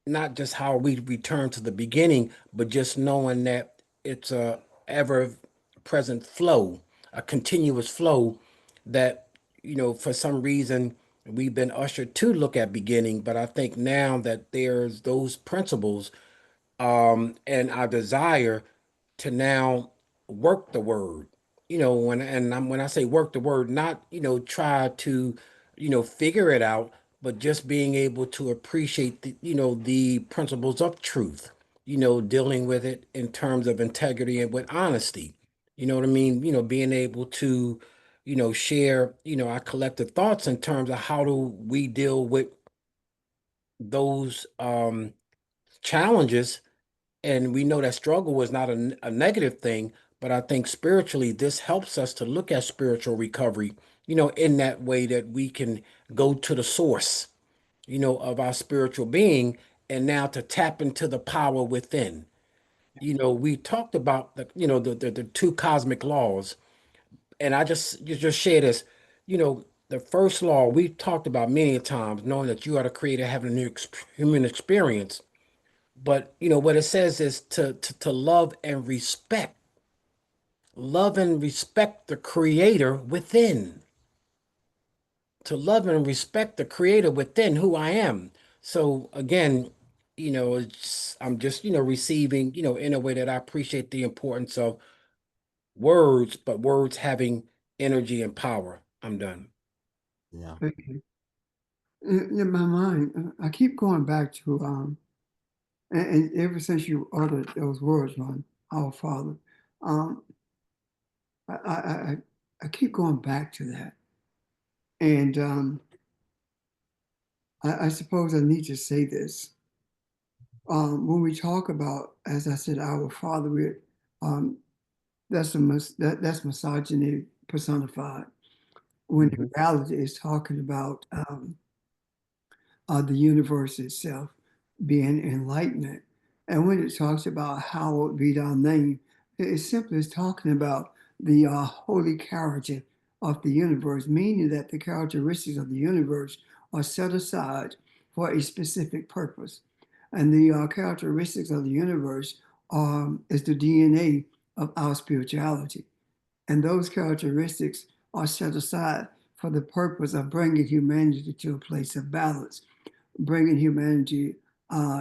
not just how we return to the beginning, but just knowing that it's a ever present flow, a continuous flow that, for some reason we've been ushered to look at beginning. But I think now that there's those principles, and our desire to now work the word, when I say work the word, not, try to, figure it out, but just being able to appreciate the principles of truth, dealing with it in terms of integrity and with honesty. You know what I mean? Being able to, share, our collective thoughts in terms of how do we deal with those challenges. And we know that struggle is not a negative thing, but I think spiritually, this helps us to look at spiritual recovery, in that way that we can go to the source, of our spiritual being, and now to tap into the power within. We talked about the two cosmic laws, and you just share this, the first law we talked about many times, knowing that you are the creator having a new human experience. But what it says is to love and respect the creator within. To love and respect the creator within who I am. So again, I'm just, receiving, in a way that I appreciate the importance of words, but words having energy and power. I'm done.
Yeah.
Okay. In my mind, I keep going back to, and ever since you uttered those words, on our Father, um, I keep going back to that. And I suppose I need to say this. When we talk about, as I said, our Father, um, that's misogyny personified. When in reality, it's talking about the universe itself being enlightenment. And when it talks about hallowed be thy name, it simply is talking about the holy character of the universe, meaning that the characteristics of the universe are set aside for a specific purpose. And the characteristics of the universe is the DNA of our spirituality. And those characteristics are set aside for the purpose of bringing humanity to a place of balance, bringing humanity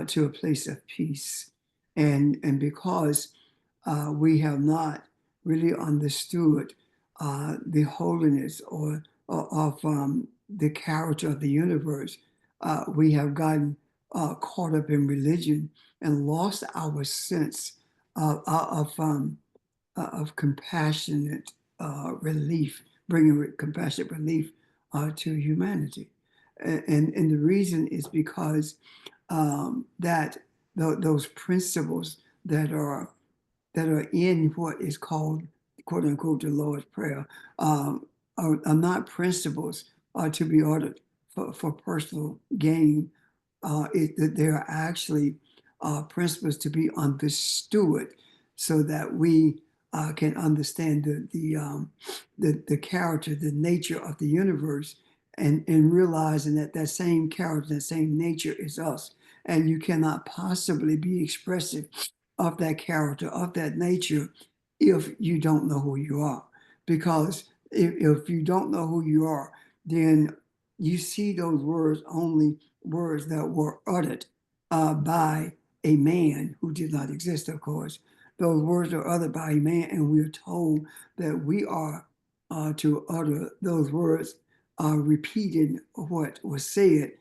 to a place of peace. And because we have not really understood the holiness or of the character of the universe, we have gotten caught up in religion and lost our sense of compassionate relief, bringing compassionate relief to humanity. And the reason is because that those principles that are in what is called, quote unquote, the Lord's Prayer, are not principles to be ordered for personal gain. That they are actually principles to be understood so that we can understand the character, the nature of the universe, and realizing that that same character, that same nature is us. And you cannot possibly be expressive of that character, of that nature, if you don't know who you are. Because if you don't know who you are, then you see those words only words that were uttered by a man who did not exist, of course. Those words are uttered by a man, and we're told that we are to utter those words, repeating what was said,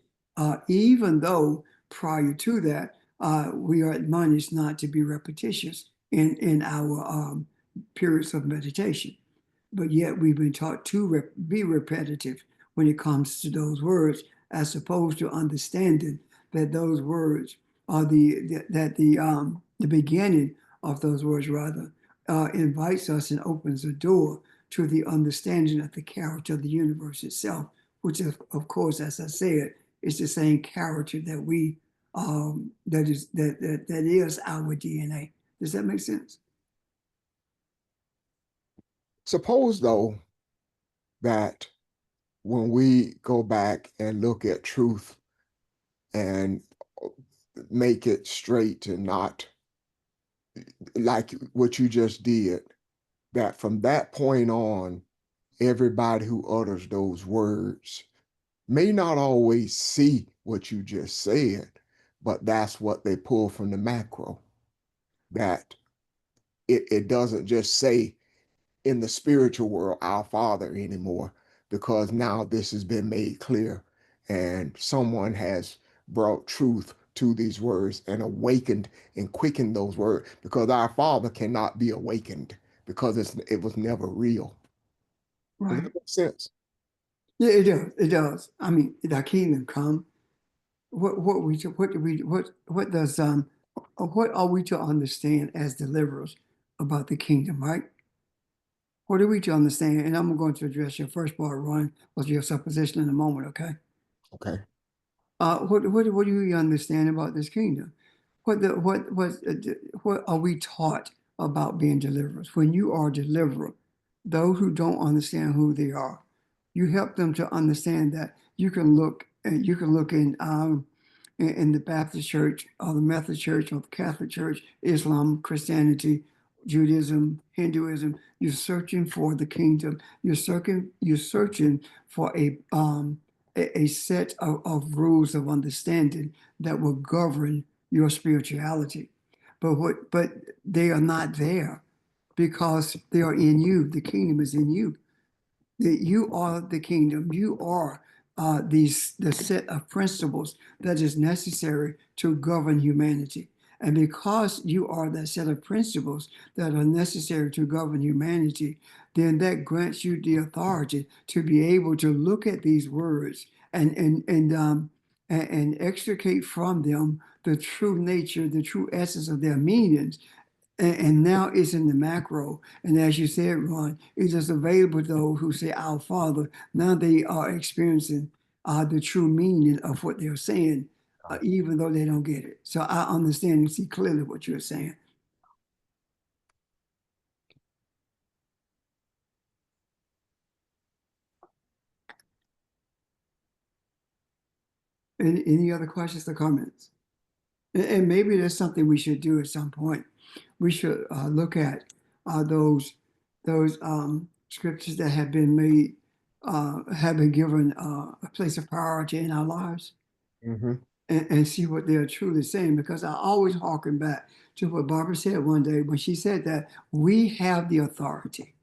even though prior to that, we are admonished not to be repetitious in our periods of meditation. But yet we've been taught to be repetitive when it comes to those words, as opposed to understanding that those words the beginning of those words rather invites us and opens the door to the understanding of the character of the universe itself, which is, of course, as I said, is the same character that we that is our DNA. Does that make sense?
Suppose though that when we go back and look at truth and make it straight and not like what you just did, that from that point on, everybody who utters those words may not always see what you just said, but that's what they pull from the macro. That it doesn't just say in the spiritual world, our Father anymore, because now this has been made clear and someone has brought truth to these words and awakened and quickened those words, because our Father cannot be awakened because it was never real. Does
Right.
that make sense?
Yeah, it does. It does. I mean, thy kingdom come. What are we to understand as deliverers about the kingdom, right? What are we to understand? And I'm going to address your first part, Ron, with your supposition in a moment, okay?
Okay.
What do you understand about this kingdom? What are we taught about being deliverers? When you are a deliverer, those who don't understand who they are, you help them to understand that you can look in the Baptist church or the Methodist church or the Catholic church, Islam, Christianity, Judaism, Hinduism. You're searching for the kingdom. You're searching for a set of rules of understanding that will govern your spirituality. But they are not there because they are in you. The kingdom is in you. That you are the kingdom. You are the set of principles that is necessary to govern humanity. And because you are that set of principles that are necessary to govern humanity, then that grants you the authority to be able to look at these words and extricate from them the true nature, the true essence of their meanings. And now it's in the macro. And as you said, Ron, it is available to those who say, Our Father. Now they are experiencing the true meaning of what they're saying, even though they don't get it. So I understand and see clearly what you're saying. Any other questions or comments? And maybe there's something we should do at some point. We should look at those scriptures that have been made, have been given a place of priority in our lives,
Mm-hmm.
and see what they're truly saying. Because I always harken back to what Barbara said one day when she said that we have the authority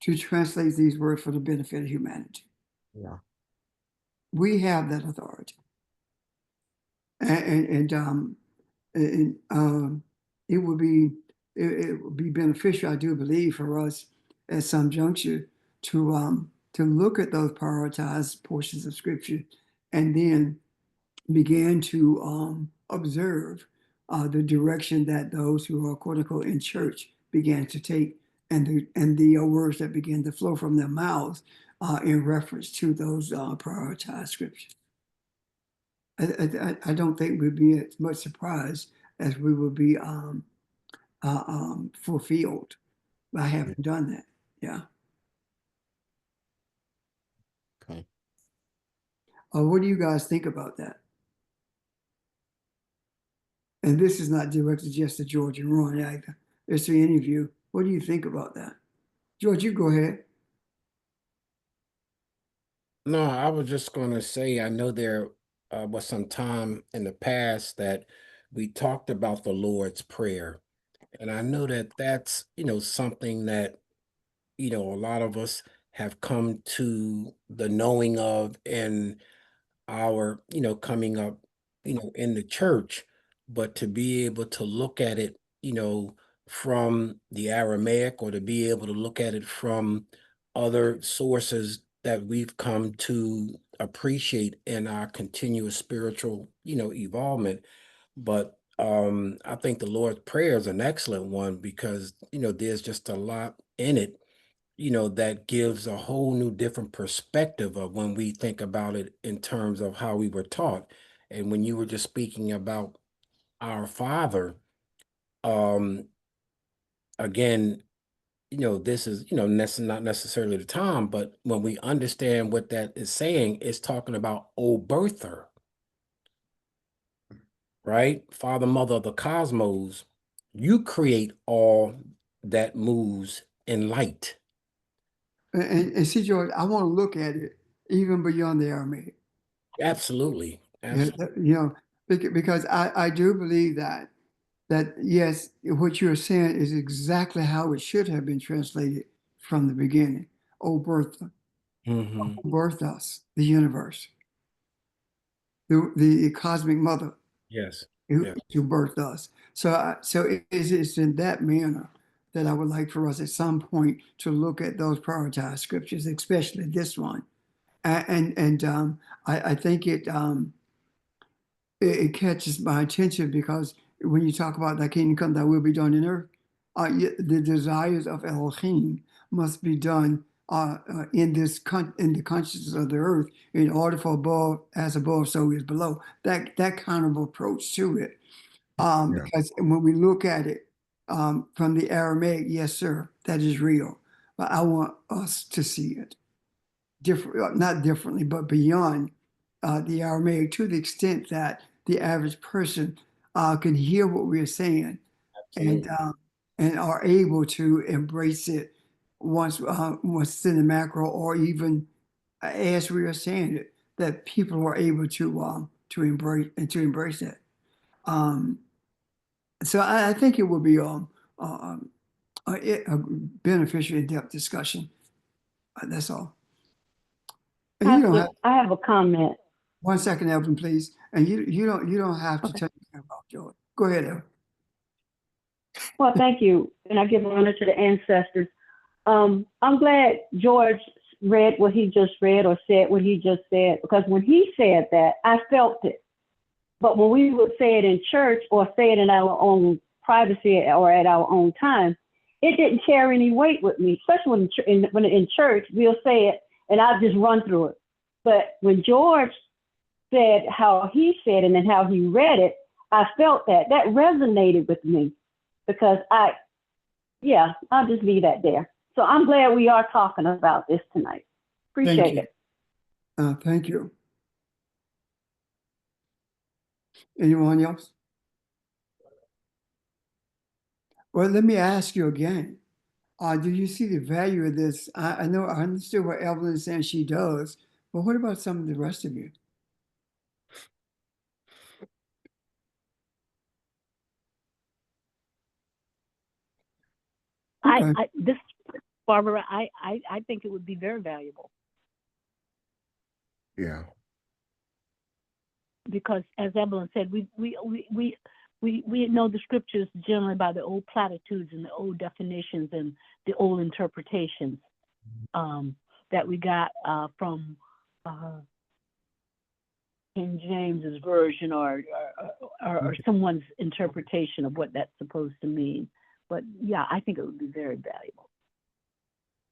to translate these words for the benefit of humanity.
Yeah.
We have that authority. And it would be it would be beneficial, I do believe, for us at some juncture to look at those prioritized portions of scripture and then begin to observe the direction that those who are quote unquote in church began to take, and the words that began to flow from their mouths in reference to those prioritized scriptures. I don't think we'd be as much surprised as we would be fulfilled by having done that. Yeah.
Okay.
What do you guys think about that? And this is not directed just to George and Ron either. It's to any of you. What do you think about that? George, you go ahead.
No, I was just going to say, I know there was some time in the past that we talked about the Lord's Prayer. And I know that that's, something that, a lot of us have come to the knowing of in our, coming up, in the church. But to be able to look at it, from the Aramaic, or to be able to look at it from other sources that we've come to appreciate in our continuous spiritual, evolvement. But I think the Lord's Prayer is an excellent one because, there's just a lot in it, that gives a whole new different perspective of when we think about it in terms of how we were taught. And when you were just speaking about our Father, um, again, this is, not necessarily the time, but when we understand what that is saying, it's talking about old birther, right? Father, mother of the cosmos, you create all that moves in light.
And see, George, I want to look at it even beyond the Aramaic.
Absolutely.
Yeah,
Absolutely.
because I do believe that yes, what you're saying is exactly how it should have been translated from the beginning. O Bertha,
Hmm.
birth us, the universe, the cosmic mother
Yes.
who,
Yes.
who birthed us. So it's in that manner that I would like for us at some point to look at those prioritized scriptures, especially this one. I think it catches my attention because when you talk about thy kingdom come, thy will be done in earth, the desires of Elohim must be done in in the consciousness of the earth in order for above as above, so is below. That kind of approach to it.
Yeah.
Because when we look at it from the Aramaic, yes, sir, that is real. But I want us to see it different, not differently, but beyond the Aramaic to the extent that the average person can hear what we're saying and
Absolutely.
and are able to embrace it once it's in the macro, or even as we are saying it, that people are able to embrace it. Um, so I think it will be um, a beneficial in-depth discussion. That's all. And you don't have
I have a comment.
1 second, Evelyn, please. And you don't have to
Okay.
turn your camera off, George. Go ahead, Evelyn.
Well, thank you. And I give honor to the ancestors. I'm glad George read what he just read or said what he just said, because when he said that, I felt it. But when we would say it in church or say it in our own privacy or at our own time, it didn't carry any weight with me, especially when in church, we'll say it and I'll just run through it. But when George said how he said and then how he read it, I felt that resonated with me because I'll just leave that there. So I'm glad we are talking about this tonight.
Thank
Appreciate
you.
it.
Thank you. Anyone else? Well, let me ask you again. Do you see the value of this? I know I understood what Evelyn is saying she does, but what about some of the rest of you? Okay.
This Barbara, I think it would be very valuable
Yeah.
because, as Evelyn said, we know the scriptures generally by the old platitudes and the old definitions and the old interpretations that we got from King James's version or someone's interpretation of what that's supposed to mean. But yeah, I think it would be very valuable.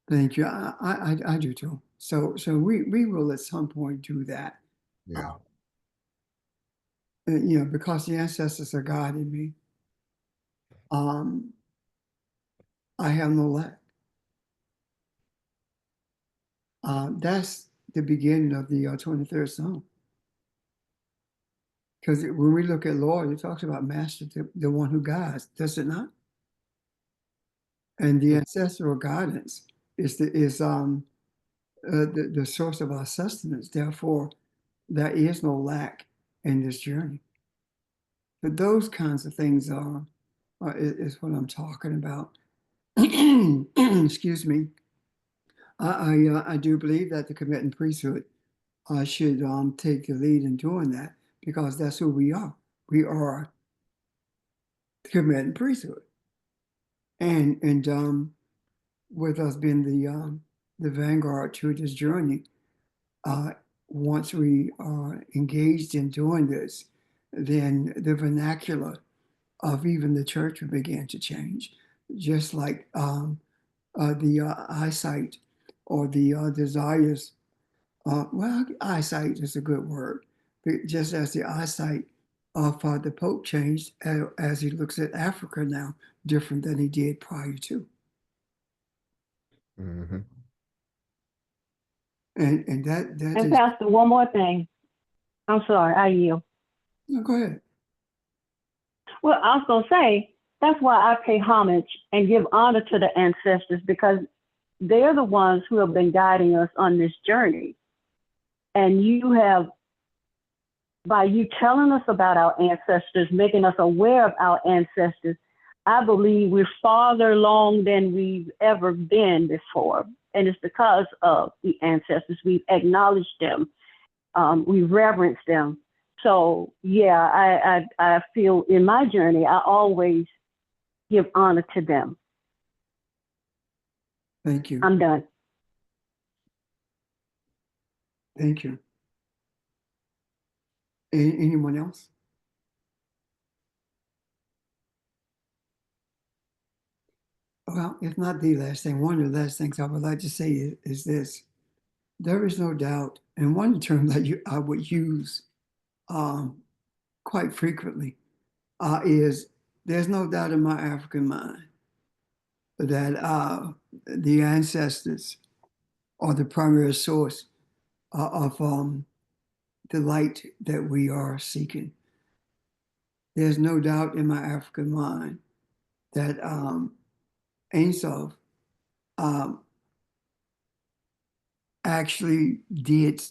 Thank you. I do too. So we will at some point do that.
Yeah.
Because the ancestors are guiding me. I have no lack. That's the beginning of the 23rd Psalm. Because when we look at Lord, it talks about Master, the one who guides, does it not? And the ancestral guidance is the source of our sustenance. Therefore, there is no lack in this journey. But those kinds of things is what I'm talking about. Excuse me. I do believe that the Tibetan priesthood should take the lead in doing that because that's who we are. We are the Tibetan priesthood, and with us being the vanguard to this journey, once we are engaged in doing this, then the vernacular of even the church began to change, just like the eyesight or the desires. Well, eyesight is a good word, but just as the eyesight of the Pope changed as he looks at Africa now, different than he did prior to.
Mm-hmm.
And that
And
is,
Pastor, one more thing. I'm sorry, I yield.
no, go ahead.
Well, I was going to say, that's why I pay homage and give honor to the ancestors, because they're the ones who have been guiding us on this journey. And you have, by you telling us about our ancestors, making us aware of our ancestors, I believe we're farther along than we've ever been before. And it's because of the ancestors. We've acknowledged them. We reverence them. So yeah, I feel in my journey, I always give honor to them.
Thank you.
I'm done.
Thank you. Anyone else? Well, if not the last thing, one of the last things I would like to say is this. There is no doubt, and one term that I would use quite frequently is there's no doubt in my African mind that the ancestors are the primary source of the light that we are seeking. There's no doubt in my African mind that Ein Sof actually did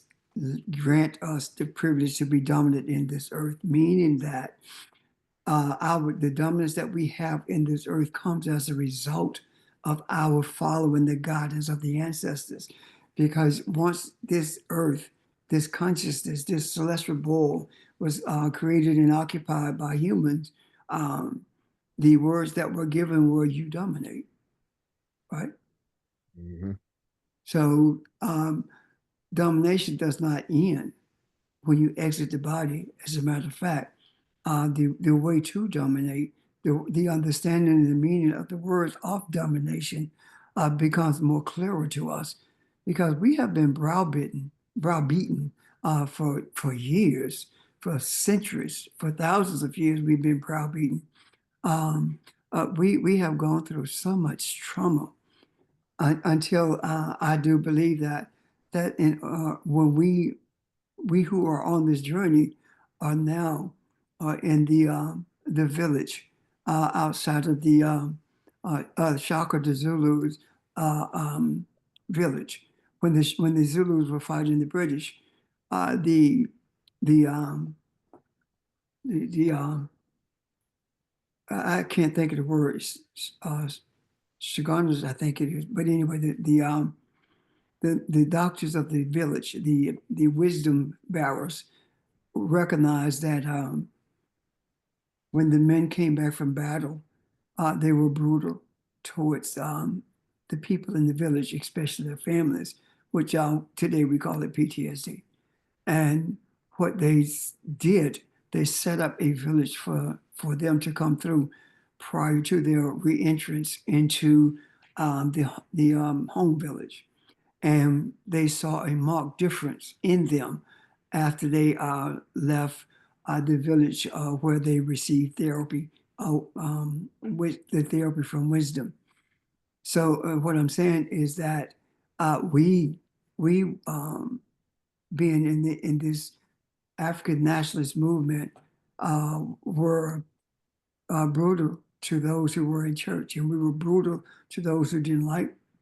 grant us the privilege to be dominant in this earth, meaning that the dominance that we have in this earth comes as a result of our following the guidance of the ancestors. Because once this earth, this consciousness, this celestial ball was created and occupied by humans, the words that were given were "you dominate," right?
Mm-hmm.
So domination does not end when you exit the body. As a matter of fact, the way to dominate, the understanding and the meaning of the words of domination becomes more clearer to us, because we have been browbeaten for years, for centuries, for thousands of years. We've been browbeaten. We have gone through so much trauma until I do believe that when we who are on this journey are now in the village outside of the Shaka the Zulus village. When the Zulus were fighting the British, the the um, the I can't think of the words. Shiganas, I think it is. But anyway, the doctors of the village, the wisdom bearers, recognized that when the men came back from battle, they were brutal towards the people in the village, especially their families, which today we call it PTSD. And what they did, they set up a village for them to come through prior to their re-entrance into the home village. And they saw a marked difference in them after they left the village where they received therapy, with the therapy from wisdom. So what I'm saying is that we being in this African nationalist movement were brutal to those who were in church, and we were brutal to those who didn't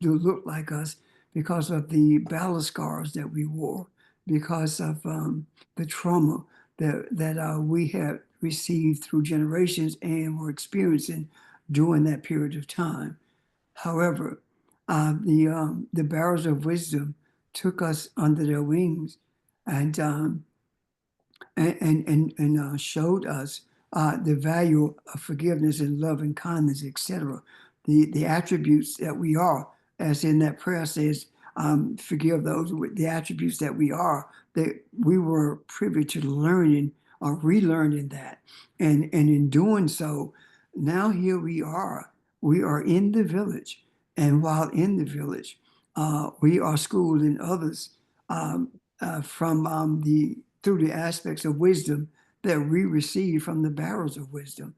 look like us, because of the battle scars that we wore, because of the trauma that we had received through generations and were experiencing during that period of time. However, the bearers of wisdom took us under their wings and showed us the value of forgiveness and love and kindness, etc. The attributes that we are, as in that prayer says, forgive those with the attributes that we are, that we were privy to learning or relearning that. And in doing so, now here we are. We are in the village. And while in the village, we are schooled in others um, from through the aspects of wisdom that we receive from the barrels of wisdom.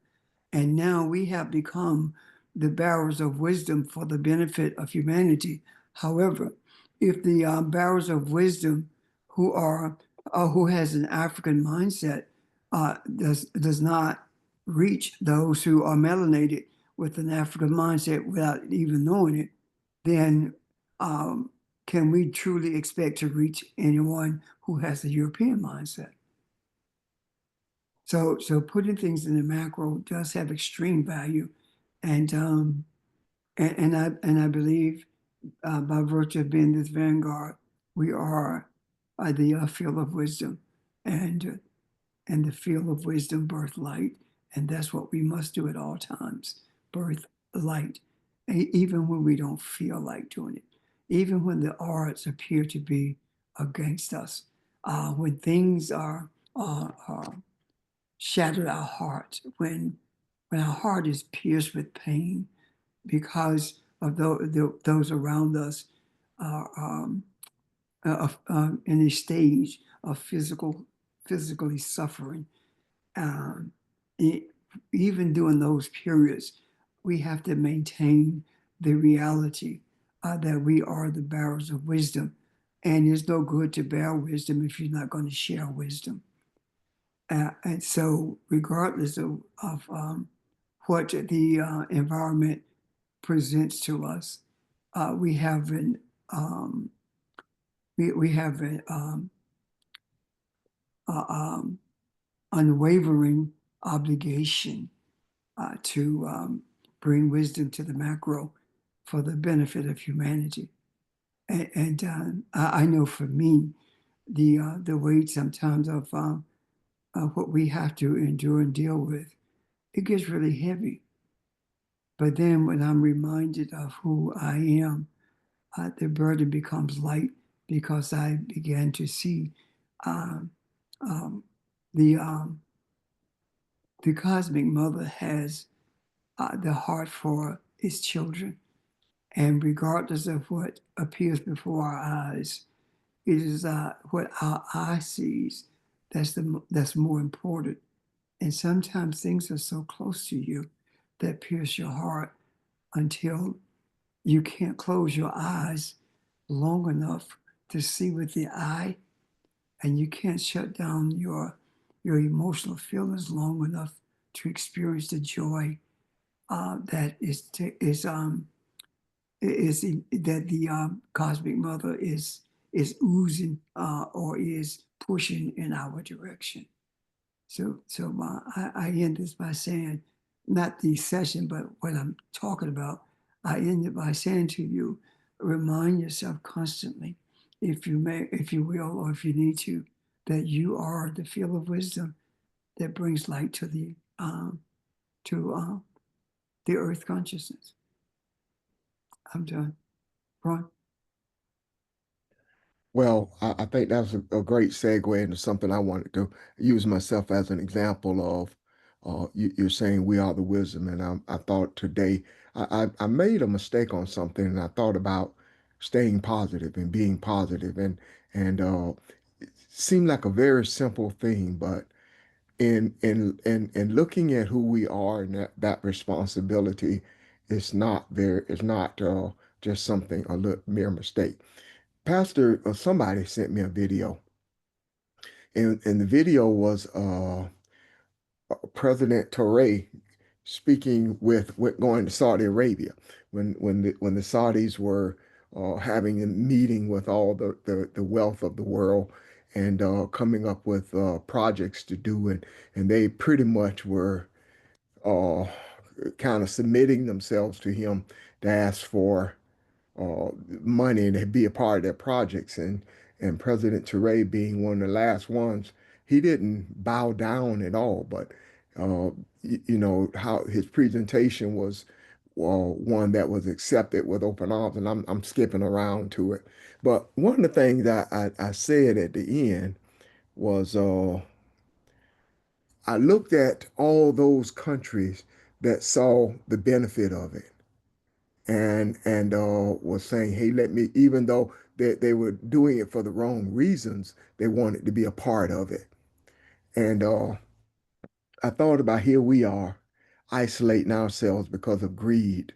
And now we have become the barrels of wisdom for the benefit of humanity. However, if the barrels of wisdom who has an African mindset does not reach those who are melanated with an African mindset without even knowing it, then um, can we truly expect to reach anyone who has a European mindset? So putting things in the macro does have extreme value, and I believe by virtue of being this vanguard, we are the field of wisdom, and and the field of wisdom birth light, and that's what we must do at all times: birth light, even when we don't feel like doing it, even when the odds appear to be against us, when things are shattered our heart, when our heart is pierced with pain because of those around us are in a stage of physically suffering. Um, e- Even during those periods, we have to maintain the reality that we are the bearers of wisdom. And it's no good to bear wisdom if you're not going to share wisdom. And so, regardless of what the environment presents to us, we have an we have an uh, um, unwavering obligation to bring wisdom to the macro for the benefit of humanity. And I know for me, the weight sometimes of what we have to endure and deal with, it gets really heavy. But then when I'm reminded of who I am, the burden becomes light because I began to see um, um, the um, the cosmic mother has the heart for its children, and regardless of what appears before our eyes, it is what our eye sees that's more important. And sometimes things are so close to you that pierce your heart until you can't close your eyes long enough to see with the eye, and you can't shut down your emotional feelings long enough to experience the joy that that the cosmic mother is oozing or is pushing in our direction. So I end this by saying, not the session, but what I'm talking about. I end it by saying to you, remind yourself constantly, if you may, if you will, or if you need to, that you are the field of wisdom that brings light to the earth consciousness. I'm done. Ron?
Well, I think that's a great segue into something I wanted to use myself as an example of. You're saying we are the wisdom, and I thought today I made a mistake on something, and I thought about staying positive and being positive, and it seemed like a very simple thing, but in looking at who we are and that responsibility, it's not just something mere mistake. Pastor, somebody sent me a video, and the video was President Toure speaking with going to Saudi Arabia when the Saudis were having a meeting with all the wealth of the world and coming up with projects to do, and they pretty much were uh, kind of submitting themselves to him to ask for money to be a part of their projects. And President Toure being one of the last ones, he didn't bow down at all. But you know how his presentation one that was accepted with open arms, and I'm skipping around to it. But one of the things I said at the end was I looked at all those countries that saw the benefit of it and was saying, hey, let me, even though they were doing it for the wrong reasons, they wanted to be a part of it. And I thought about here we are isolating ourselves because of greed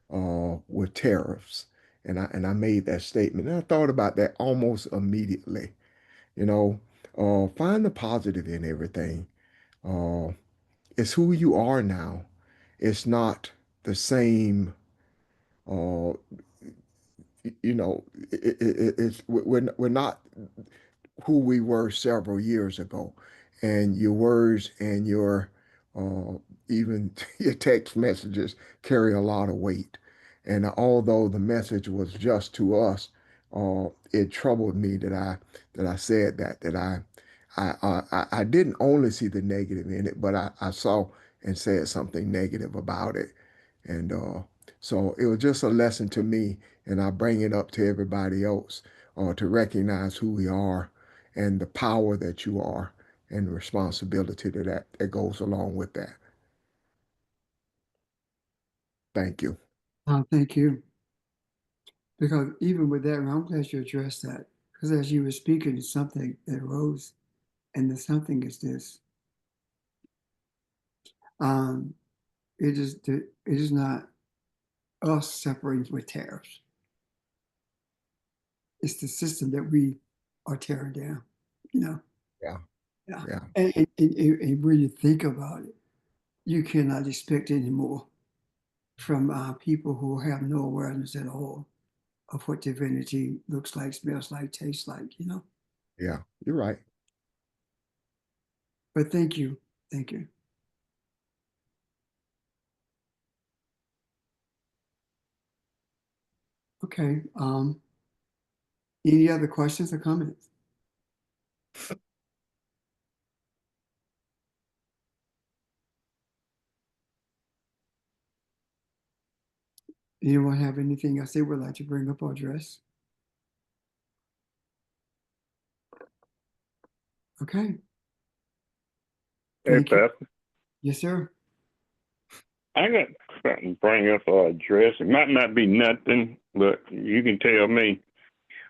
with tariffs. And I made that statement. And I thought about that almost immediately. You know, find the positive in everything. Uh, it's who you are now. It's not the same. Uh, we're not who we were several years ago, and your words and your uh, even your text messages carry a lot of weight. And although the message was just to us, it troubled me that I said that I didn't only see the negative in it, but I saw and said something negative about it. And so it was just a lesson to me, and I bring it up to everybody else to recognize who we are and the power that you are and the responsibility that goes along with that. Thank you.
Thank you. Because even with that, I'm glad you addressed that. Because as you were speaking, it's something that arose, and the something is this. Um, it is not us separating with tariffs. It's the system that we are tearing down, you know?
Yeah.
Yeah.
Yeah.
And when you think about it, you cannot expect any more from people who have no awareness at all of what divinity looks like, smells like, tastes like, you know?
Yeah. You're right.
But thank you. Thank you. Okay. Any other questions or comments? Anyone have anything else they would like to bring up or address? Okay.
Hey,
Thank you.
Pastor,
Yes, sir.
I got something to bring up or address. It might not be nothing, but you can tell me.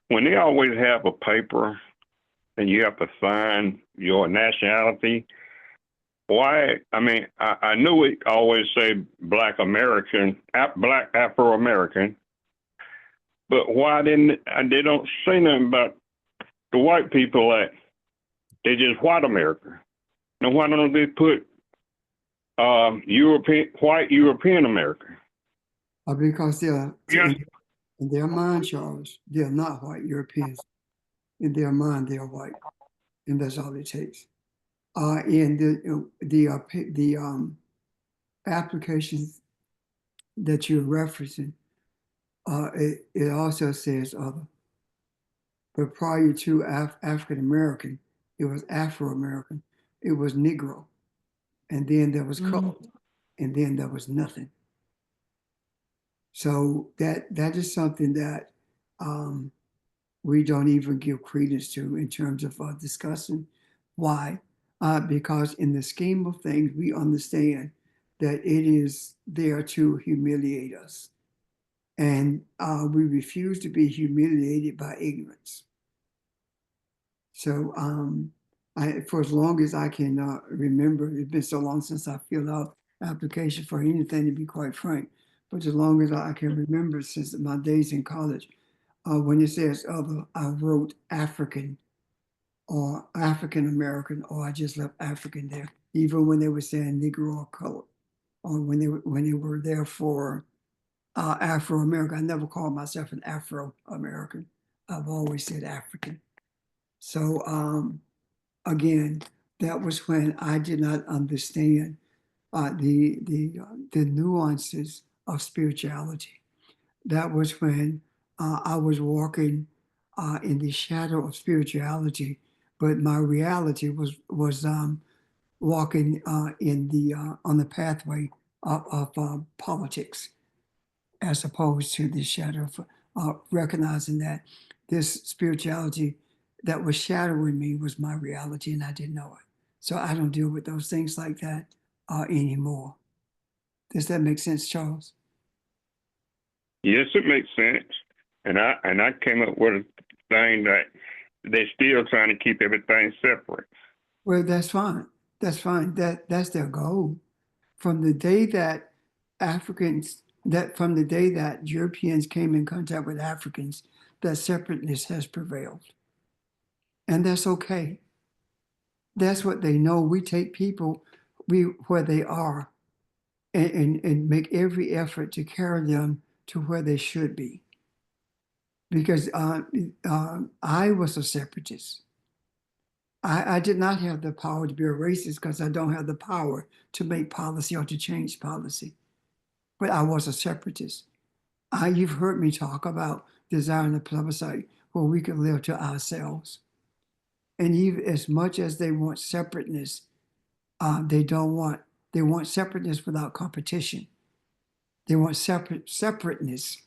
When they always have a paper and you have to sign your nationality, why? I mean, I knew it always say Black American, Black Afro American, but why didn't they don't say nothing about the white people that they just white America? Now why don't they put white European America?
Because they are,
Yes.
in their mind, Charles, they are not white Europeans. In their mind, they are white, and that's all it takes. And the applications that you're referencing, it also says other. But prior to African American, it was Afro American, it was Negro, and then there was colored, and then there was nothing. So that is something that we don't even give credence to in terms of discussing. Why? Because in the scheme of things, we understand that it is there to humiliate us. And we refuse to be humiliated by ignorance. So for as long as I can remember, it's been so long since I filled out application for anything, to be quite frank. But as long as I can remember since my days in college, when it says other, I wrote African or African American, or I just left African there, even when they were saying Negro or color, or when they were there for Afro American. I never called myself an Afro American. I've always said African. So again, that was when I did not understand the nuances of spirituality. That was when I was walking in the shadow of spirituality, but my reality was walking in the on the pathway of politics. as opposed to the shadow of recognizing that this spirituality that was shadowing me was my reality and I didn't know it. So I don't deal with those things like that anymore. Does that make sense, Charles?
Yes, it makes sense. And I came up with a thing that they're still trying to keep everything separate.
Well, that's fine. That's fine. That's their goal. From the day that from the day that Europeans came in contact with Africans, that separateness has prevailed. And that's okay. That's what they know. We take people where they are and make every effort to carry them to where they should be. Because I was a separatist. I did not have the power to be a racist because I don't have the power to make policy or to change policy. But I was a separatist. You've heard me talk about desiring a plebiscite where we could live to ourselves. And even as much as they want separateness, they want separateness without competition. They want separateness,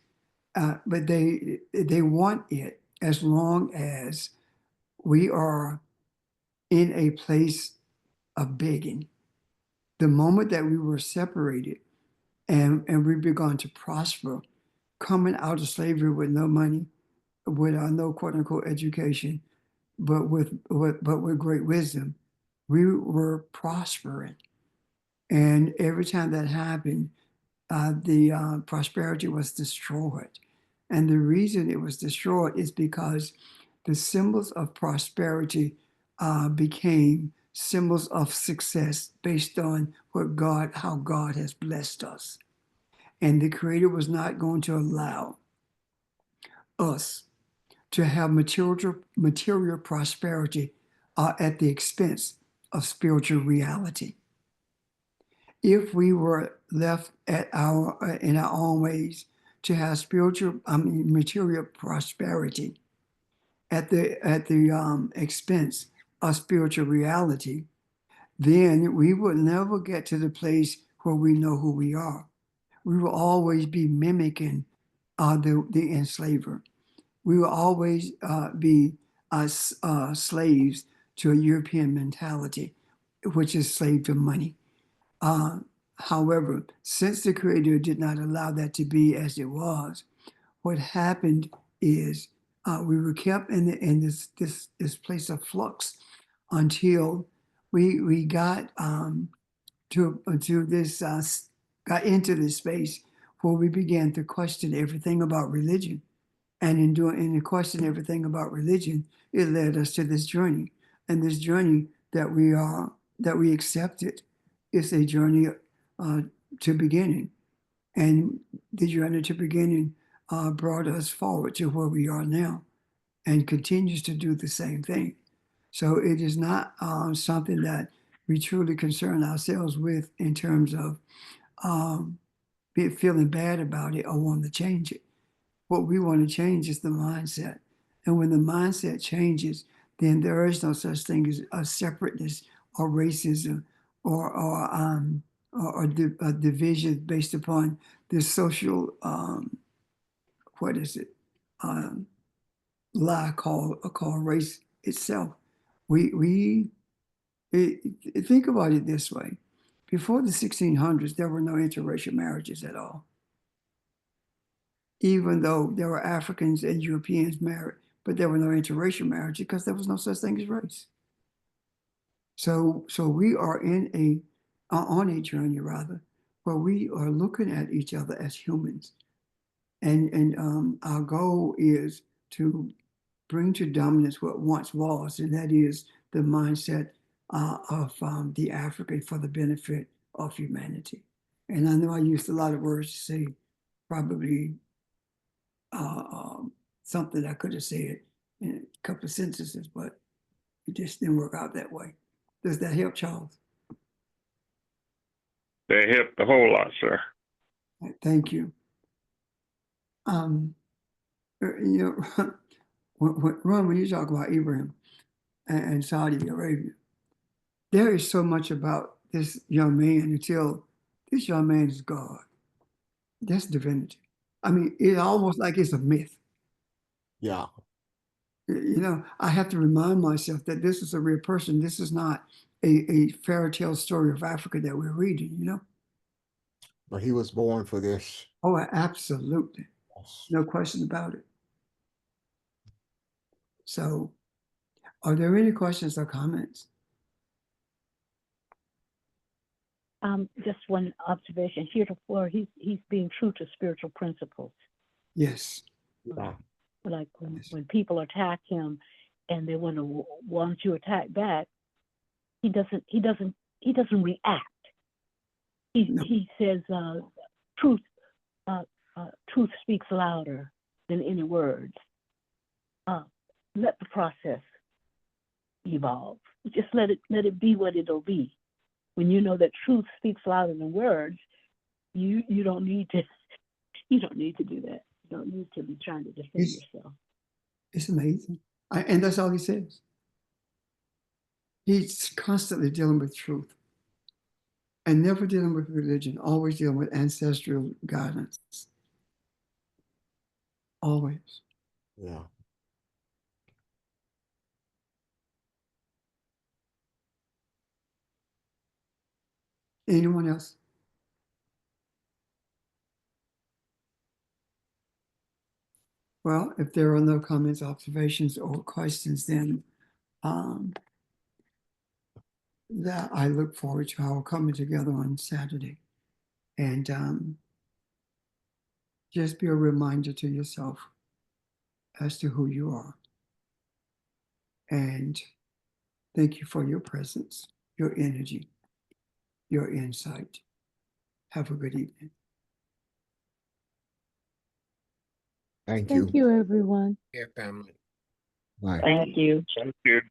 but they want it as long as we are in a place of begging. The moment that we were separated and we began to prosper, coming out of slavery with no money, with no quote unquote education, but with great wisdom, we were prospering. And every time that happened, the prosperity was destroyed. And the reason it was destroyed is because the symbols of prosperity became symbols of success based on how God has blessed us. And the Creator was not going to allow us to have material prosperity at the expense of spiritual reality. If we were left in our own ways to have material prosperity at the expense of spiritual reality, then we would never get to the place where we know who we are. We will always be mimicking the enslaver. We will always be slaves to a European mentality, which is slave to money. However, since the Creator did not allow that to be as it was, what happened is we were kept in this place of flux until we got got into this space where we began to question everything about religion. And in questioning everything about religion, it led us to this journey. And this journey that we accepted is a journey to beginning. And the journey to beginning brought us forward to where we are now and continues to do the same thing. So it is not something that we truly concern ourselves with in terms of feeling bad about it or wanting to change it. What we want to change is the mindset. And when the mindset changes, then there is no such thing as a separateness or racism or division based upon this social, what is it, lie called race itself. Think about it this way. Before the 1600s, there were no interracial marriages at all. Even though there were Africans and Europeans married, but there were no interracial marriage because there was no such thing as race. So we are on a journey rather, where we are looking at each other as humans, and our goal is to bring to dominance what once was, and that is the mindset of the African for the benefit of humanity. And I know I used a lot of words to say probably something I could have said in a couple of sentences, but it just didn't work out that way. Does that help, Charles?
That helped a whole lot, sir.
Thank you. You know, Ron, when you talk about Abraham and Saudi Arabia, there is so much about this young man until this young man is God. That's divinity. I mean, it's almost like it's a myth.
Yeah.
You know, I have to remind myself that this is a real person. This is not a fairy tale story of Africa that we're reading, you know?
But he was born for this.
Oh, absolutely. No question about it. So, are there any questions or comments?
Just one observation. Heretofore, he's being true to spiritual principles.
Yes.
Yeah.
Like
Yes.
when people attack him, and they want to attack back, he doesn't react.
No.
He says, truth truth speaks louder than any words. Let the process evolve. Just let it be what it'll be. When you know that truth speaks louder than words, you don't need to do that. You don't need to be trying to defend yourself.
It's amazing. And that's all he says. He's constantly dealing with truth and never dealing with religion, always dealing with ancestral guidance. Always.
Yeah.
Anyone else? Well, if there are no comments, observations, or questions, then that I look forward to our coming together on Saturday. And just be a reminder to yourself as to who you are. And thank you for your presence, your energy, your insight. Have a good evening.
Thank you.
Thank you, everyone.
Yeah, family.
Bye.
Thank you.
Thank you.